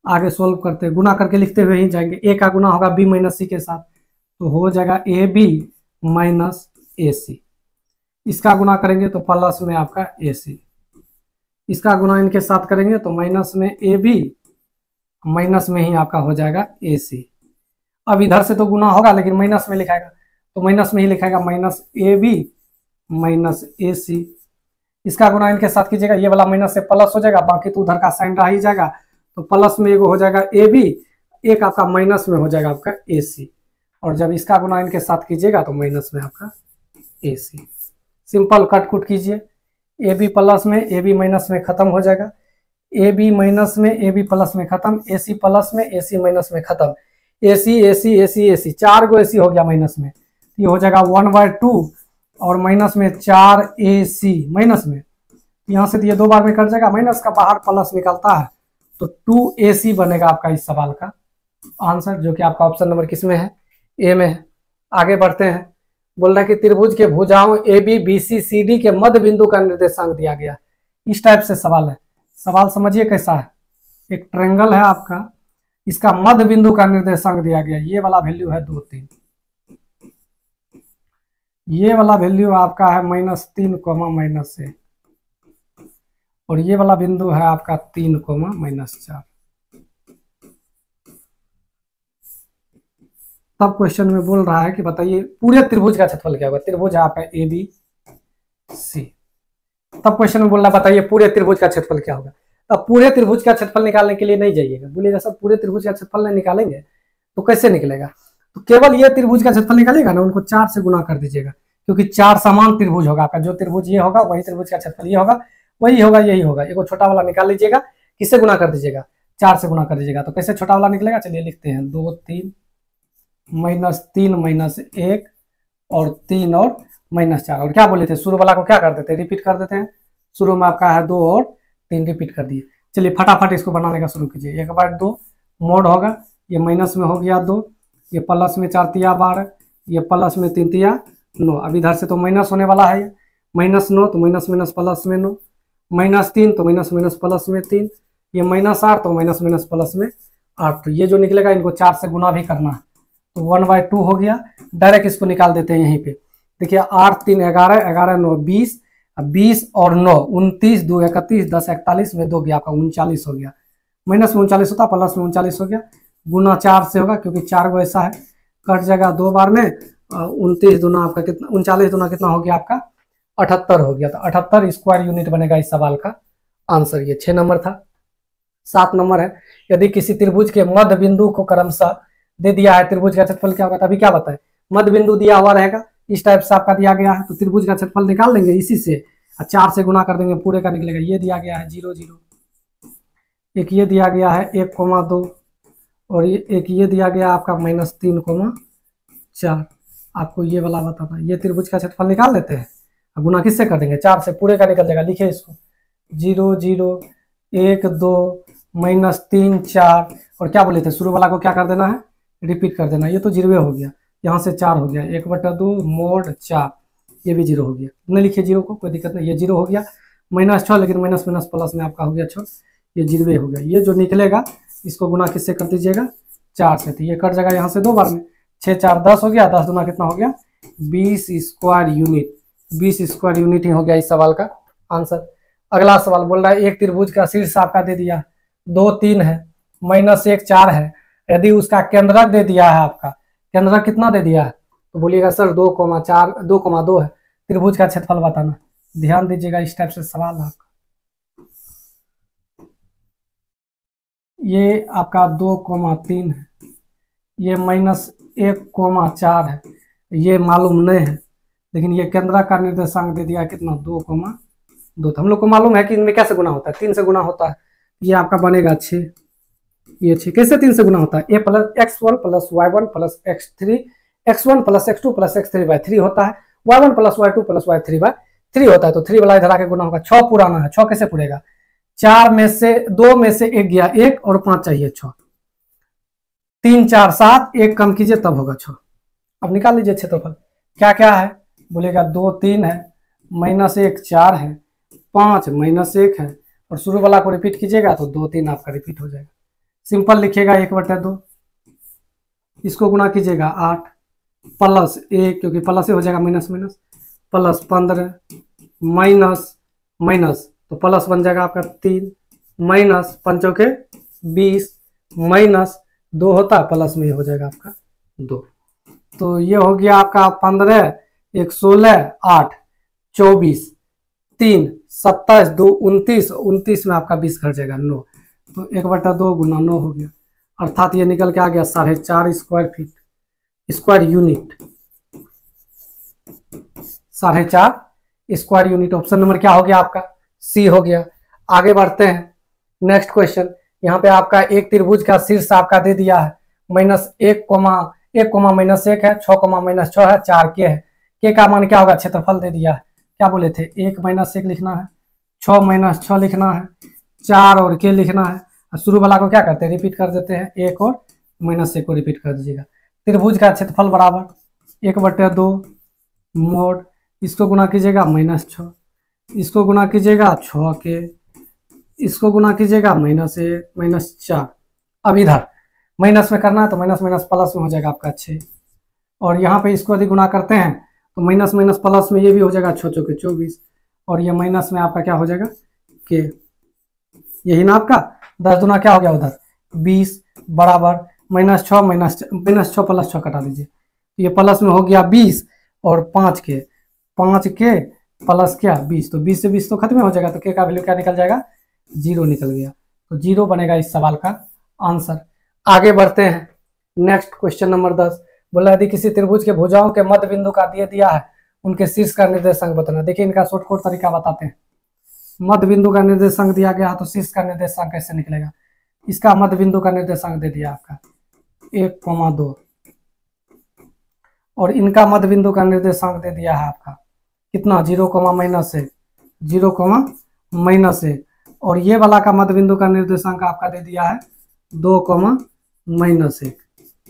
आगे सोल्व करते हैं, गुना करके लिखते हुए ही जाएंगे। ए का गुना होगा बी माइनस सी के साथ, तो हो जाएगा ए बी माइनस ए सी। इसका गुना करेंगे तो प्लस में आपका AC, इसका गुना इनके साथ करेंगे तो माइनस में AB, माइनस में ही आपका हो जाएगा AC। अब इधर से तो गुना होगा लेकिन माइनस में लिखाएगा तो माइनस में ही लिखाएगा, माइनस AB माइनस AC। इसका गुना इनके साथ कीजिएगा, ये वाला माइनस से प्लस हो जाएगा, बाकी तो उधर का साइन रह ही जाएगा, तो प्लस में एगो हो जाएगा AB, एक आपका माइनस में हो जाएगा आपका AC। और जब इसका गुना इनके साथ कीजिएगा तो माइनस में आपका AC। सिंपल कट कुट कीजिए, AB प्लस में AB माइनस में खत्म हो जाएगा, AB माइनस में AB प्लस में खत्म, AC प्लस में AC माइनस में खत्म, AC AC AC AC, 4 गो AC हो गया माइनस में, ये हो जाएगा 1/2 और माइनस में 4AC माइनस में, यहाँ से तो ये 2 बार में कट जाएगा, माइनस का बाहर प्लस निकलता है तो 2AC बनेगा आपका इस सवाल का आंसर, जो कि आपका ऑप्शन नंबर किस में है, ए में है। आगे बढ़ते हैं, बोल रहा है कि त्रिभुज के भुजाओं AB BC CD के मध्य बिंदु का निर्देशांक दिया गया। इस टाइप से सवाल है, सवाल समझिए कैसा है, एक ट्रायंगल है आपका, इसका मध्य बिंदु का निर्देशांक दिया गया, ये वाला वैल्यू है 2 3, ये वाला वैल्यू आपका है -3, -1 और ये वाला बिंदु है आपका 3, -4। तब क्वेश्चन में बोल रहा है कि बताइए पूरे त्रिभुज का क्षेत्रफल क्या होगा, त्रिभुज है आपका ABC। तब क्वेश्चन में बोल रहा है बताइए पूरे त्रिभुज का क्षेत्रफल क्या होगा। तब पूरे त्रिभुज का क्षेत्रफल निकालने के लिए नहीं जाइएगा, बोलिएगा सर पूरे त्रिभुज का क्षेत्रफल नहीं निकालेंगे तो कैसे निकलेगा, तो केवल ये त्रिभुज का क्षेत्रफल निकालेगा ना, उनको 4 से गुना कर दीजिएगा, क्योंकि 4 समान त्रिभुज होगा आपका, जो त्रिभुज ये होगा वही त्रिभुज का क्षेत्रफल ये होगा, वही होगा यही होगा, एक छोटा वाला निकाल लीजिएगा, किससे गुना कर दीजिएगा, 4 से गुना कर दीजिएगा। तो कैसे छोटा वाला निकलेगा, चलिए लिखते हैं, 2 3 -3 -1 और 3 और -4, और क्या बोले थे शुरू वाला को क्या कर देते हैं, रिपीट कर देते हैं, शुरू में आपका है 2 और 3 रिपीट कर दिए। चलिए फटाफट इसको बनाने का शुरू कीजिए, 1/2 मोड होगा, ये माइनस में हो गया 2, ये प्लस में 4 तिया 12, ये प्लस में 3 तिया 9, अब इधर से तो माइनस होने वाला है, -9 तो माइनस माइनस प्लस में 9, -3 तो माइनस माइनस प्लस में 3, ये -8 तो माइनस माइनस प्लस में 8, तो ये जो निकलेगा इनको 4 से गुना भी करना है, तो 1/2 हो गया। डायरेक्ट इसको निकाल देते हैं यहीं पे, देखिए 8 3 11 11 9 20, 20 और 9 29, 2 31, 10 41 में 2 गया आपका 39 हो गया, माइनस में 39 होता प्लस में 39 हो गया, गुना 4 से होगा क्योंकि 4 गो ऐसा है, कट जाएगा 2 बार में, 29 दूना आपका कितना, 39 दूना कितना हो गया आपका 78 हो गया, तो 78 स्क्वायर यूनिट बनेगा इस सवाल का आंसर। ये 6 नंबर था। 7 नंबर है, यदि किसी त्रिभुज के मध्य बिंदु को क्रमशः दे दिया है, त्रिभुज का क्षेत्रफल क्या होगा, तभी क्या बताए, मध्य बिंदु दिया हुआ रहेगा, इस टाइप से आपका दिया गया है, तो त्रिभुज का क्षेत्रफल निकाल लेंगे इसी से, 4 से गुना कर देंगे, पूरे का निकलेगा। ये दिया गया है 0 0, एक ये दिया गया है 1,2 और एक ये दिया गया आपका -3,4, आपको ये वाला बताना, ये त्रिभुज का क्षेत्रफल निकाल लेते हैं, गुना किससे कर देंगे, 4 से, पूरे का निकल जाएगा। लिखिए इसको 0 0 1 2 -3 4, और क्या बोले थे शुरू वाला को क्या कर देना है, रिपीट कर देना, ये तो 0 हो गया, यहाँ से 4 हो गया, 1/2 मोड 4, ये भी 0 हो गया, नहीं लिखिए 0 को, कोई दिक्कत नहीं, ये 0 हो गया, -6 लेकिन माइनस माइनस प्लस में आपका हो गया 6, ये 0 हो गया। ये जो निकलेगा इसको गुना किससे कर दीजिएगा, 4 से, तो ये कट जाएगा यहाँ से 2 बार में, 6 4 10 हो गया, 10 दूना कितना हो गया 20 स्क्वायर यूनिट, 20 स्क्वायर यूनिट ही हो गया इस सवाल का आंसर। अगला सवाल बोल रहा है एक त्रिभुज का शीर्ष आपका दे दिया 2 3 है, -1 4 है, यदि उसका केंद्रक दे दिया है, आपका केंद्रक कितना दे दिया है, तो बोलिएगा सर 2,4 2,2 है, त्रिभुज का क्षेत्रफल बताना। ध्यान दीजिएगा, इस टाइप से सवाल है आपका, ये आपका 2,3 है, ये -1,4 है, ये मालूम नहीं है, लेकिन ये केंद्रक का निर्देशांक दे दिया कितना 2,2, तो हम लोग को मालूम है कि इनमें कैसे गुना होता है, 3 से गुना होता है, ये आपका बनेगा 6, ये 6 कैसे 3 से गुना होता है, x1 + y1 + x3, x1 + x2 + x3/3 होता है, y1 + y2 + y3/3 होता है, तो 3 वाला इधर आके गुना होगा। 6 पुराना है, 6 कैसे पुरेगा, 4 में से 2 में से 1 गया 1 और 5 चाहिए 6, 3 4 7, 1 कम कीजिए तब होगा 6। अब निकाल लीजिए क्षेत्रफल, क्या क्या है, बोलेगा 2 3 है, -1 4 है, 5 -1 है, और शुरू वाला को रिपीट कीजिएगा तो 2 3 आपका रिपीट हो जाएगा। सिंपल लिखिएगा 1/2, इसको गुना कीजिएगा 8 +1 क्योंकि प्लस से हो जाएगा minus minus, plus 15 minus minus, तो प्लस बन जाएगा आपका 3 माइनस 5 के 20 माइनस 2 होता है, प्लस में ये हो जाएगा आपका 2। तो ये हो गया आपका 15 1 16 8 24 3 27 2 29, 29 में आपका 20 घट जाएगा 9, तो 1/2 गुना 9 हो गया, अर्थात ये निकल के आ गया 4.5 square feet square unit, 4.5 square unit. Option number क्या हो गया आपका? सी हो गया। आगे बढ़ते हैं, नेक्स्ट क्वेश्चन। यहाँ पे आपका एक त्रिभुज का शीर्ष आपका दे दिया है -1, 1, -1 है, 6, -6 है, 4 के है। के का मान क्या होगा? क्षेत्रफल दे दिया है, क्या बोले थे? 1, -1 लिखना है, 6, -6 लिखना है, 4 और के लिखना है। शुरू वाला को क्या करते हैं? रिपीट कर देते हैं, 1 और -1 को रिपीट कर दीजिएगा। त्रिभुज का क्षेत्रफल बराबर 1/2 मोड, इसको गुना कीजिएगा -6, इसको गुना कीजिएगा 6 के, इसको गुना कीजिएगा -1 -4। अब इधर माइनस में करना है तो माइनस माइनस प्लस में हो जाएगा आपका 6, और यहाँ पे इसको यदि गुना करते हैं तो माइनस माइनस प्लस में ये भी हो जाएगा 6 के 24, और ये माइनस में आपका क्या हो जाएगा? के। यही ना आपका 10 दूना क्या हो गया उधर? 20 बराबर -6 -6 प्लस 6 कटा दीजिए, ये प्लस में हो गया 20 और 5 के प्लस क्या 20, तो 20 से 20 तो खत्म हो जाएगा, तो के का वैल्यू क्या निकल जाएगा? 0 निकल गया, तो 0 बनेगा इस सवाल का आंसर। आगे बढ़ते हैं, नेक्स्ट क्वेश्चन नंबर 10। बोला यदि किसी त्रिभुज के भुजाओं के मध्य बिंदु का दे दिया है, उनके शीर्ष का निर्देशांक बताना। देखिए इनका शॉर्टकट तरीका बताते हैं। मध्य बिंदु का निर्देशांक दिया गया तो शीर्ष का निर्देशांक कैसे निकलेगा? इसका मध्य बिंदु का निर्देशांक दे दिया आपका 1,2, और इनका मध्य बिंदु का निर्देशांक दे दिया है आपका कितना? 0, -1 0, -1, और ये वाला का मध्य बिंदु का निर्देशांक आपका दे दिया है 2, -1।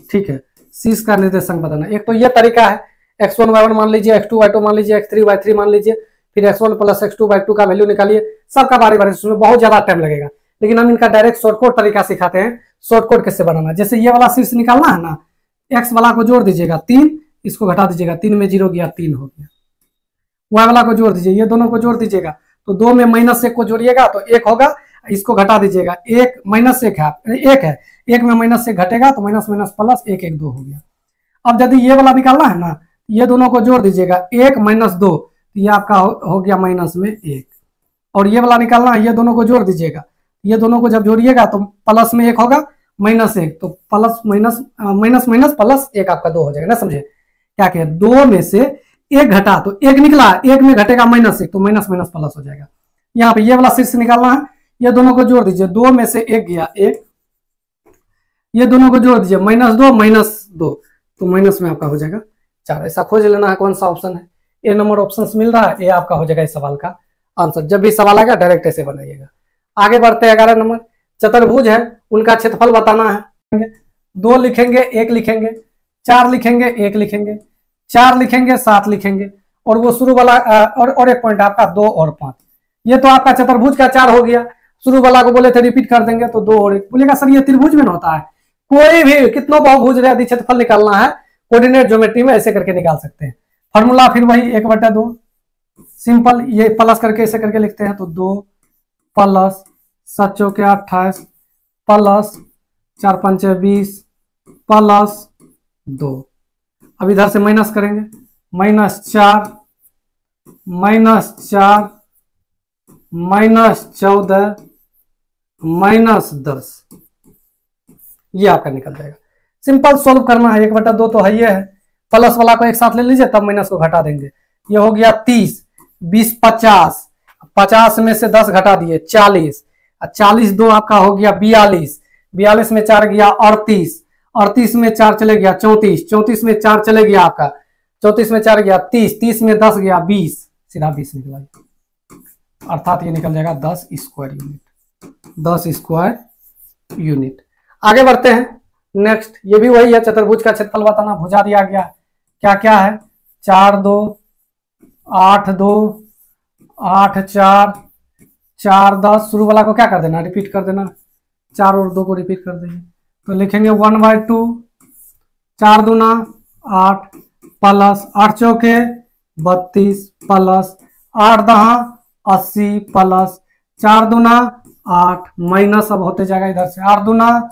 ठीक है, शीर्ष का निर्देशांक बताना। एक तो ये तरीका है, x1 y1 मान लीजिए, x2 y2 मान लीजिए, x3 y3 मान लीजिए, फिर x1 + x2 y2 का वैल्यू निकालिए। सबका बारी बारी, उसमें बहुत ज्यादा टाइम लगेगा, लेकिन हम इनका डायरेक्ट शॉर्टकट तरीका सिखाते हैं। शॉर्टकट कैसे बनाना? जैसे ये वाला शीर्ष निकालना है ना, x वाला को जोड़ दीजिएगा 3, इसको घटा दीजिएगा, 3 में 0 गया 3 हो गया। y वाला को जोड़ दीजिए, ये दोनों को जोड़ दीजिएगा, तो 2 में -1 को जोड़िएगा तो 1 होगा, इसको घटा दीजिएगा, 1 -1 है, 1 है, 1 में -1 घटेगा तो माइनस माइनस प्लस 1 1 2 हो गया। अब यदि ये वाला निकालना है ना, ये दोनों को जोड़ दीजिएगा, 1 - 2, तो ये आपका हो गया -1, और ये वाला निकालना है, ये दोनों को जोड़ दीजिएगा, ये दोनों को जब जोड़िएगा तो प्लस में 1 होगा, -1, तो plus minus minus minus plus 1 आपका 2 हो जाएगा ना। समझे क्या कहे? 2 में से 1 घटा तो 1 निकला, 1 में घटेगा -1, तो माइनस माइनस प्लस हो जाएगा। यहाँ पे ये वाला शीर्ष निकालना है, ये दोनों को जोड़ दीजिए, 2 में से 1 गया 1, ये दोनों को जोड़ दीजिए, -2 तो माइनस में आपका हो जाएगा 4। ऐसा खोज लेना है कौन सा ऑप्शन है। ए नंबर ऑप्शन मिल रहा है, ये आपका हो जाएगा इस सवाल का आंसर। जब भी सवाल आएगा डायरेक्ट ऐसे बनाइएगा। आगे बढ़ते हैं, 11 नंबर। चतुर्भुज है, उनका क्षेत्रफल बताना है। 2 लिखेंगे, 1 लिखेंगे, 4 लिखेंगे, 1 लिखेंगे, 4 लिखेंगे, 7 लिखेंगे, और वो शुरू वाला और एक पॉइंट आपका 2 और 5। ये तो आपका चतुर्भुज का 4 हो गया। शुरू वाला को बोले थे रिपीट कर देंगे तो 2 और 1। बोलेगा सर ये त्रिभुज में ना होता है, कोई भी कितनों बहुभुज रहे, यदि क्षेत्रफल निकालना है कोऑर्डिनेट ज्योमेट्री में ऐसे करके निकाल सकते हैं। फॉर्मूला फिर वही 1/2 सिंपल, ये प्लस करके ऐसे करके लिखते हैं, तो 2 प्लस 7 × 28 प्लस 4 × 5 = 20 प्लस 2। अब इधर से माइनस करेंगे, -4 -4 -14 -10, ये आपका निकल जाएगा। सिंपल सोल्व करना है, 1/2 तो है ये है, प्लस वाला को एक साथ ले लीजिए, तब माइनस को घटा देंगे। ये हो गया 30, 20 50, 50 में से 10 घटा दिए 40, 40 2 आपका हो गया 42, 42 में 4 गया 38, 38 में 4 चले गया 34, 34 में 4 चले गया आपका 34 में 4 गया 30, 30 में 10 गया 20, सीधा 20 निकला, अर्थात ये निकल जाएगा 10 स्क्वायर यूनिट, 10 स्क्वायर यूनिट। आगे बढ़ते हैं, नेक्स्ट। ये भी वही है, चतुर्भुज का क्षेत्रफल बताना। भुजा दिया गया क्या क्या है? 4 2 8 2 8 4 4 10। शुरू वाला को क्या कर देना? रिपीट कर देना, 4 और 2 को रिपीट कर देंगे, तो लिखेंगे 1/2, 4 दूना 8 प्लस 8 चौके 32 प्लस 8 दहा 80 प्लस 4 दूना 8 माइनस अब होते जाएगा इधर से 8 दूना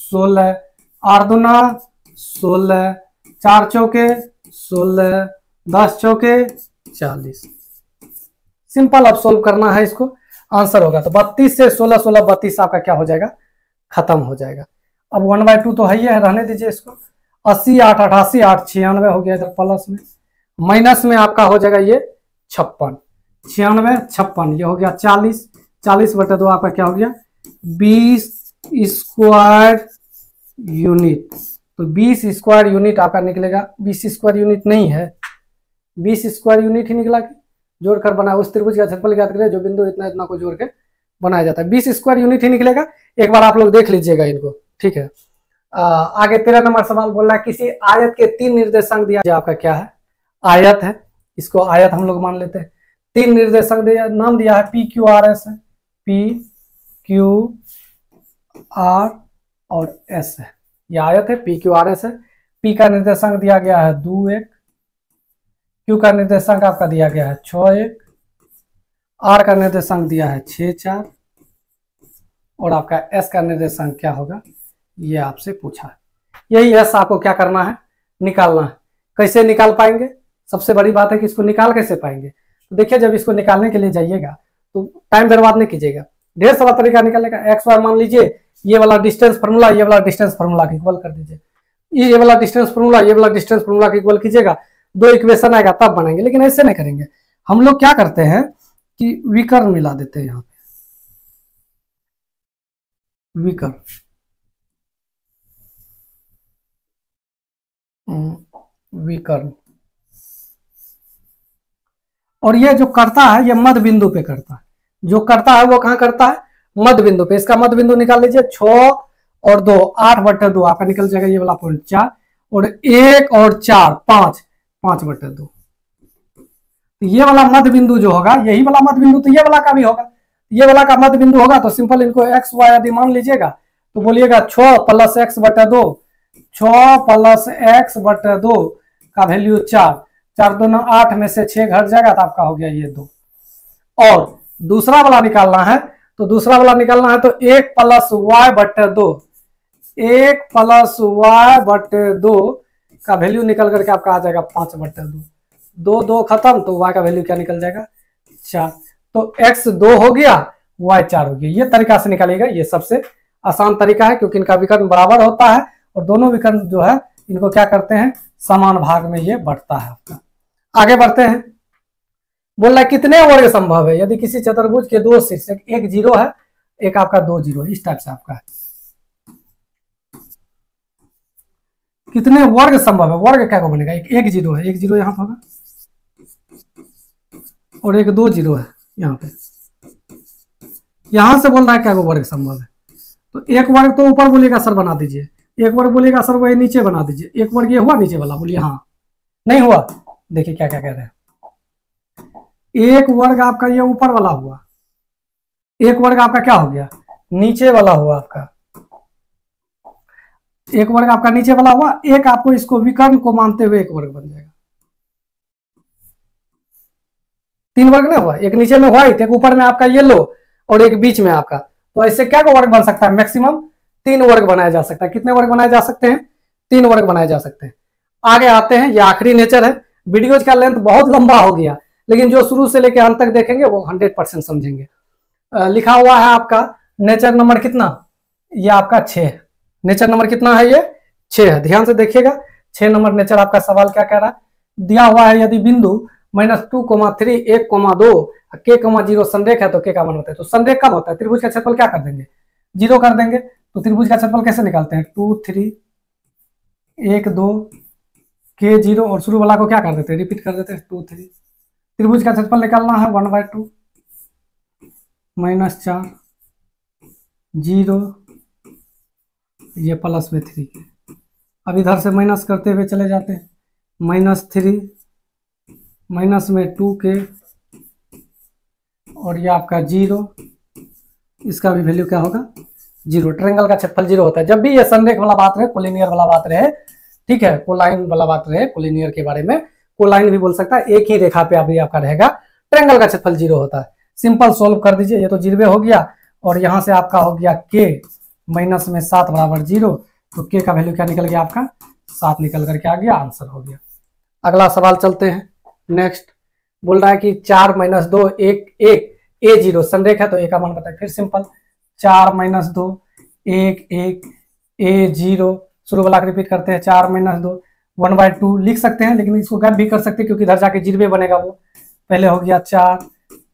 16 8 दूना 16 4 चौके 16 10 चौके 40। सिंपल अब सोल्व करना है इसको, आंसर होगा तो 32 से 16 16 32 आपका क्या हो जाएगा, खत्म हो जाएगा। अब 1/2 तो है ही है, रहने दीजिए इसको। 80 8 88 8 96 हो गया इधर प्लस में, माइनस में आपका हो जाएगा ये 56 96 56 ये हो गया 40 40/2 आपका क्या हो गया 20 स्क्वायर यूनिट। तो 20 स्क्वायर यूनिट आपका निकलेगा, 20 स्क्वायर यूनिट नहीं है, 20 स्क्वायर यूनिट ही निकला कि जोड़कर बना उस त्रिभुज का क्षेत्रफल ज्ञात करें जो बिंदु इतना इतना को जोड़ के बनाया जाता है, 20 स्क्वायर यूनिट ही निकलेगा। एक बार आप लोग देख लीजिएगा इनको, ठीक है। आगे 13 नंबर सवाल बोल रहा है किसी आयत के 3 निर्देशांक दिया, आपका क्या है आयत है, इसको आयत हम लोग मान लेते हैं। 3 निर्देशांक दिया, नाम दिया है PQRS है, PQR और S है, ये आयत है PQRS है। P का निर्देशांक दिया गया है 2 1, Q का निर्देशांक आपका दिया गया है 6 1, R का निर्देशांक दिया है 6 4 और आपका S का निर्देशांक क्या होगा ये आपसे पूछा है। यही S आपको क्या करना है, निकालना है। कैसे निकाल पाएंगे, सबसे बड़ी बात है कि इसको निकाल कैसे पाएंगे। तो देखिए जब इसको निकालने के लिए जाइएगा तो टाइम बर्बाद नहीं कीजिएगा, ढेर सारा तरीका निकालने का। एक्स वाई मान लीजिए, ये वाला डिस्टेंस फार्मूला ये वाला डिस्टेंस फार्मूला का इक्वल कर दीजिए, ये वाला डिस्टेंस फार्मूला ये वाला डिस्टेंस फार्मूला का इक्वल कीजिएगा, 2 इक्वेशन आएगा तब बनाएंगे। लेकिन ऐसे नहीं करेंगे, हम लोग क्या करते हैं कि विकर्ण मिला देते हैं, यहाँ पे विकर्ण विकर्ण, और ये जो करता है ये मध्य बिंदु पे करता है, जो करता है वो कहाँ करता है मध्य बिंदु पे। इसका मध्य बिंदु निकाल लीजिए, 6 और 2 8/2 आपका निकल जाएगा, ये वाला पॉइंट 4 और 1 और 4 5 5/2। ये वाला मध्य बिंदु जो होगा, यही वाला मध्य बिंदु तो ये वाला का भी होगा, ये वाला का मध्य बिंदु होगा। तो सिंपल इनको एक्स वाई यदि मान लीजिएगा तो बोलिएगा 6 + x/2, 6 + x/2 का वैल्यू 4 4 2 8 में से 6 घट जाएगा तो आपका हो गया ये 2। और दूसरा वाला निकालना है, तो दूसरा वाला निकालना है तो 1 + y/2, 1 + y/2 का वैल्यू निकल करके आपका आ जाएगा 5/2, 2 2 खत्म, तो y का वैल्यू क्या निकल जाएगा 4। तो x 2 हो गया, y 4 हो गया। ये तरीका से निकालिएगा, ये सबसे आसान तरीका है क्योंकि इनका विकर्ण बराबर होता है और दोनों विकर्ण जो है इनको क्या करते हैं समान भाग में ये बढ़ता है आपका। आगे बढ़ते हैं, बोल रहा है कितने वर्ग संभव है यदि किसी चतुर्भुज के 2 शीर्ष, एक 0 है एक आपका 2 0 है, इस टाइप से आपका है। कितने वर्ग संभव है, वर्ग क्या को बनेगा, एक 0 है, एक 0 यहाँ होगा और एक 2 0 है यहाँ पे, यहां से बोल रहा है क्या को वर्ग संभव है। तो एक वर्ग तो ऊपर बोलेगा सर बना दीजिए, एक वर्ग बोलेगा सर वही नीचे बना दीजिए, एक वर्ग ये हुआ नीचे वाला, बोलिए हाँ नहीं हुआ। देखिए क्या क्या कह रहे हैं, एक वर्ग आपका ये ऊपर वाला हुआ, एक वर्ग आपका क्या हो गया नीचे वाला हुआ आपका, एक वर्ग आपका नीचे वाला हुआ, एक आपको इसको विकर्ण को मानते हुए एक वर्ग बन जाएगा। 3 वर्ग ना हुआ, एक नीचे में व्हाइट, एक ऊपर में आपका येलो और एक बीच में आपका। तो ऐसे क्या वर्ग बन सकता है, मैक्सिमम 3 वर्ग बनाया जा सकता है। कितने वर्ग बनाए जा सकते हैं, 3 वर्ग बनाए जा सकते हैं। आगे आते हैं, ये आखिरी नेचर है। वीडियोज का लेंथ बहुत लंबा हो गया, लेकिन जो शुरू से लेकर अंत तक देखेंगे वो 100% समझेंगे। लिखा हुआ है आपका नेचर नंबर कितना, ये आपका 6, नेचर नंबर कितना है, ये 6 है। ध्यान से देखिएगा 6 नंबर नेचर आपका सवाल क्या कह रहा है, दिया हुआ है यदि बिंदु -2, 3, 1, 2 k, 0 संरेख है तो k का मान होता है। तो संरेख कब होता है, त्रिभुज का क्षेत्रफल क्या कर देंगे 0 कर देंगे। तो त्रिभुज का क्षेत्रफल कैसे निकालते हैं, 2 3 1 2 k 0 और शुरू वाला को क्या कर देते हैं रिपीट कर देते हैं 2 3। त्रिभुज का क्षेत्रफल निकालना है 1/2 -4 0 ये प्लस में 3। अब इधर से माइनस करते हुए चले जाते हैं, -3 माइनस में 2k और ये आपका 0, इसका भी वैल्यू क्या होगा 0। ट्रायंगल का क्षेत्रफल 0 होता है। जब भी ये संरेख वाला बात रहे, कोलिनियर वाला बात रहे, ठीक है, कोलाइन वाला बात रहे, कोलिनियर के बारे में कोलाइन भी बोल सकता है, एक ही रेखा पे अभी आपका रहेगा, ट्रायंगल का क्षेत्रफल 0 होता है। सिंपल सोल्व कर दीजिए, ये तो 0 हो गया और यहाँ से आपका हो गया k माइनस में 7 बराबर 0, तो k का वैल्यू क्या निकल गया आपका 7 निकल करके आ गया, आंसर हो गया। अगला सवाल चलते हैं। नेक्स्ट बोल रहा है कि 4 माइनस 2 1 1 a0 संरेख है, तो a का मान बताए। फिर सिंपल 4 माइनस 2 1 1 a0, शुरू वाला रिपीट करते हैं, 4 माइनस 2 1/2 लिख सकते हैं, लेकिन इसको गैप भी कर सकते हैं क्योंकि इधर जाके 0 बनेगा। वो पहले हो गया 4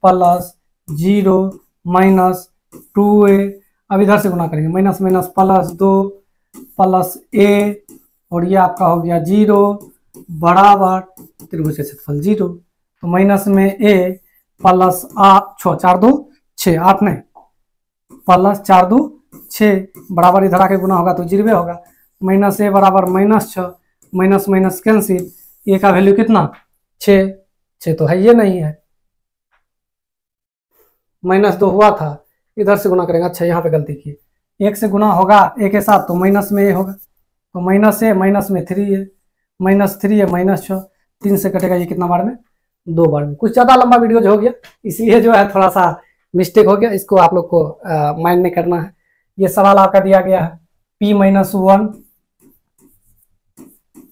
प्लस 0 माइनस 2a, अब इधर से गुना करेंगे, minus minus plus 2 plus a, और ये आपका हो गया 0 बराबर त्रिभुज का क्षेत्रफल 0, तो माइनस में a प्लस 4 2 6 8 नहीं प्लस 4 2 6 बराबर इधर आके गुना होगा तो 0 होगा, माइनस a बराबर minus 6, minus minus cancel, a का वैल्यू कितना 6 तो है ये नहीं है, माइनस 2 हुआ था, इधर से गुना करेंगे। अच्छा यहाँ पे गलती की, 1 से गुना होगा a के साथ तो माइनस में a होगा, तो माइनस a माइनस में 3a, माइनस 3a माइनस 6, 3 से कटेगा ये कितना बार में 2 बार में। कुछ ज़्यादा लंबा वीडियो जो हो गया इसलिए जो है थोड़ा सा मिस्टेक हो गया, इसको आप लोग को माइंड नहीं करना है। ये सवाल आपका दिया गया है p माइनस 1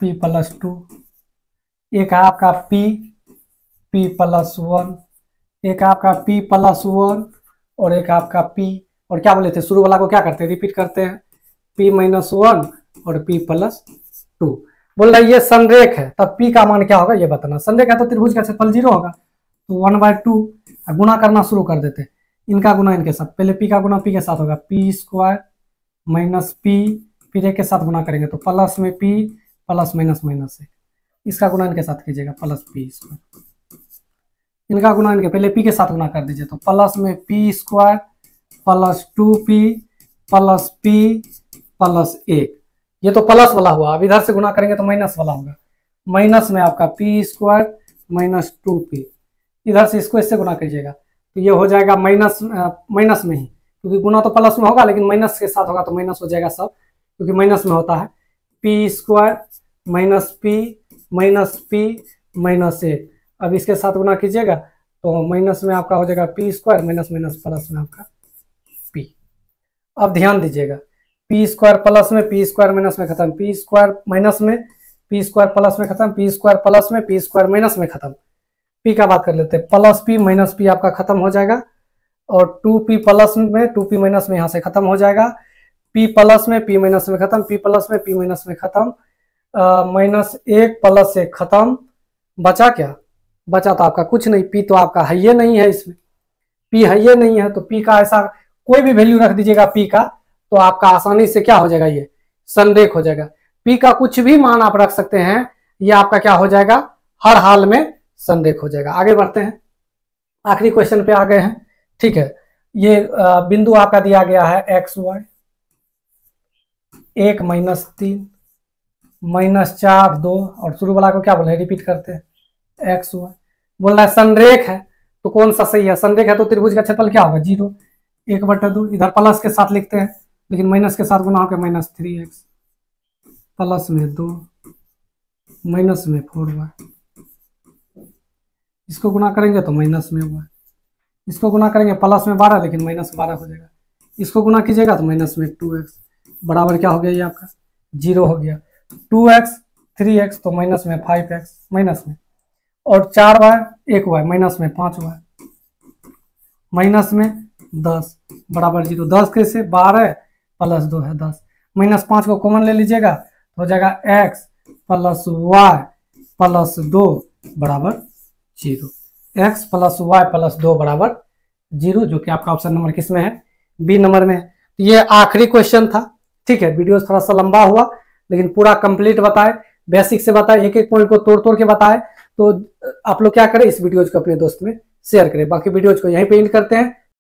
p प्लस 2, एक है आपका p प्लस 1, एक आपका p प्लस 1 और एक आपका p, और क्या बोले थे शुरू वाला को क्या करते हैं रिपीट करते हैं, p माइनस 1 और p प्लस 2। बोल रहा है ये संरेख है, तब p का मान क्या होगा ये बताना। संरेख है तो त्रिभुज का क्षेत्रफल 0 होगा, तो 1/2 गुना करना शुरू कर देते हैं, इनका गुना इनके साथ, पहले p का गुना p के साथ होगा p स्क्वायर माइनस p, फिर एक के साथ गुना करेंगे तो प्लस में p प्लस माइनस माइनस है, इसका गुना इनके साथ कीजिएगा प्लस p स्क्वायर, इनका गुना इनके पहले p के साथ गुना कर दीजिए तो प्लस में p square plus 2p plus p plus 1, ये तो प्लस वाला हुआ, अब इधर से गुना करेंगे तो माइनस वाला होगा, माइनस में आपका p स्क्वायर माइनस 2p, इधर से इसको इससे गुना कीजिएगा तो ये हो जाएगा माइनस माइनस में ही, क्योंकि गुना तो प्लस में होगा लेकिन माइनस के साथ होगा तो माइनस हो जाएगा सब, क्योंकि माइनस में होता है, p square minus p minus 1, अब इसके साथ गुना कीजिएगा तो माइनस में आपका हो जाएगा p square minus minus plus में आपका p। अब ध्यान दीजिएगा, p स्क्वायर प्लस में p स्क्वायर माइनस में खत्म, p स्क्वायर माइनस में p स्क्वायर प्लस में खत्म, p स्क्वायर प्लस में p स्क्वायर माइनस में खत्म, p का बात कर लेते हैं, प्लस p माइनस p आपका खत्म हो जाएगा, और 2p प्लस में 2p माइनस में यहाँ से खत्म हो जाएगा, p प्लस में p माइनस में खत्म, p प्लस में p माइनस में खत्म, माइनस 1 प्लस 1 खत्म, बचा क्या, बचा तो आपका कुछ नहीं, p तो आपका है ये नहीं है, इसमें p है ये नहीं है, तो p का ऐसा कोई भी वैल्यू रख दीजिएगा p का, तो आपका आसानी से क्या हो जाएगा ये संरेख हो जाएगा। p का कुछ भी मान आप रख सकते हैं, ये आपका क्या हो जाएगा हर हाल में संरेख हो जाएगा। आगे बढ़ते हैं, आखिरी क्वेश्चन पे आ गए हैं। ठीक है, ये बिंदु आपका दिया गया है एक्स वाई, 1 माइनस 3 माइनस 4 2, और शुरू वाला को क्या बोले रिपीट करते हैं एक्स वाई। बोल रहा है संरेख है तो कौन सा सही है, संरेख है तो त्रिभुज का क्षेत्रफल क्या होगा 0, 1/2, इधर प्लस के साथ लिखते हैं लेकिन माइनस के साथ गुना होकर माइनस 3x प्लस में 2 माइनस में 4y, इसको गुना करेंगे तो माइनस में y, इसको गुना करेंगे प्लस में 12 लेकिन माइनस 12 हो जाएगा, इसको गुना कीजिएगा तो माइनस में 2x बराबर क्या हो गया ये आपका 0 हो गया, 2x 3x तो माइनस में 5x माइनस में, और 4y 1y माइनस में 5y माइनस में 10 बराबर 0, 10 कैसे 12 प्लस 2 है 10, माइनस 5 को कॉमन ले लीजिएगा तो हो जाएगा x प्लस y प्लस 2 बराबर 0, x प्लस y प्लस 2 बराबर 0, जो कि आपका ऑप्शन नंबर किस में है बी नंबर में है। तो ये आखिरी क्वेश्चन था। ठीक है, वीडियो थोड़ा सा लंबा हुआ लेकिन पूरा कंप्लीट बताए, बेसिक से बताए, एक एक पॉइंट को तोड़ तोड़ के बताए, तो आप लोग क्या करें इस वीडियोज को अपने दोस्त में शेयर करें। बाकी वीडियोज को यहीं पे एंड करते हैं।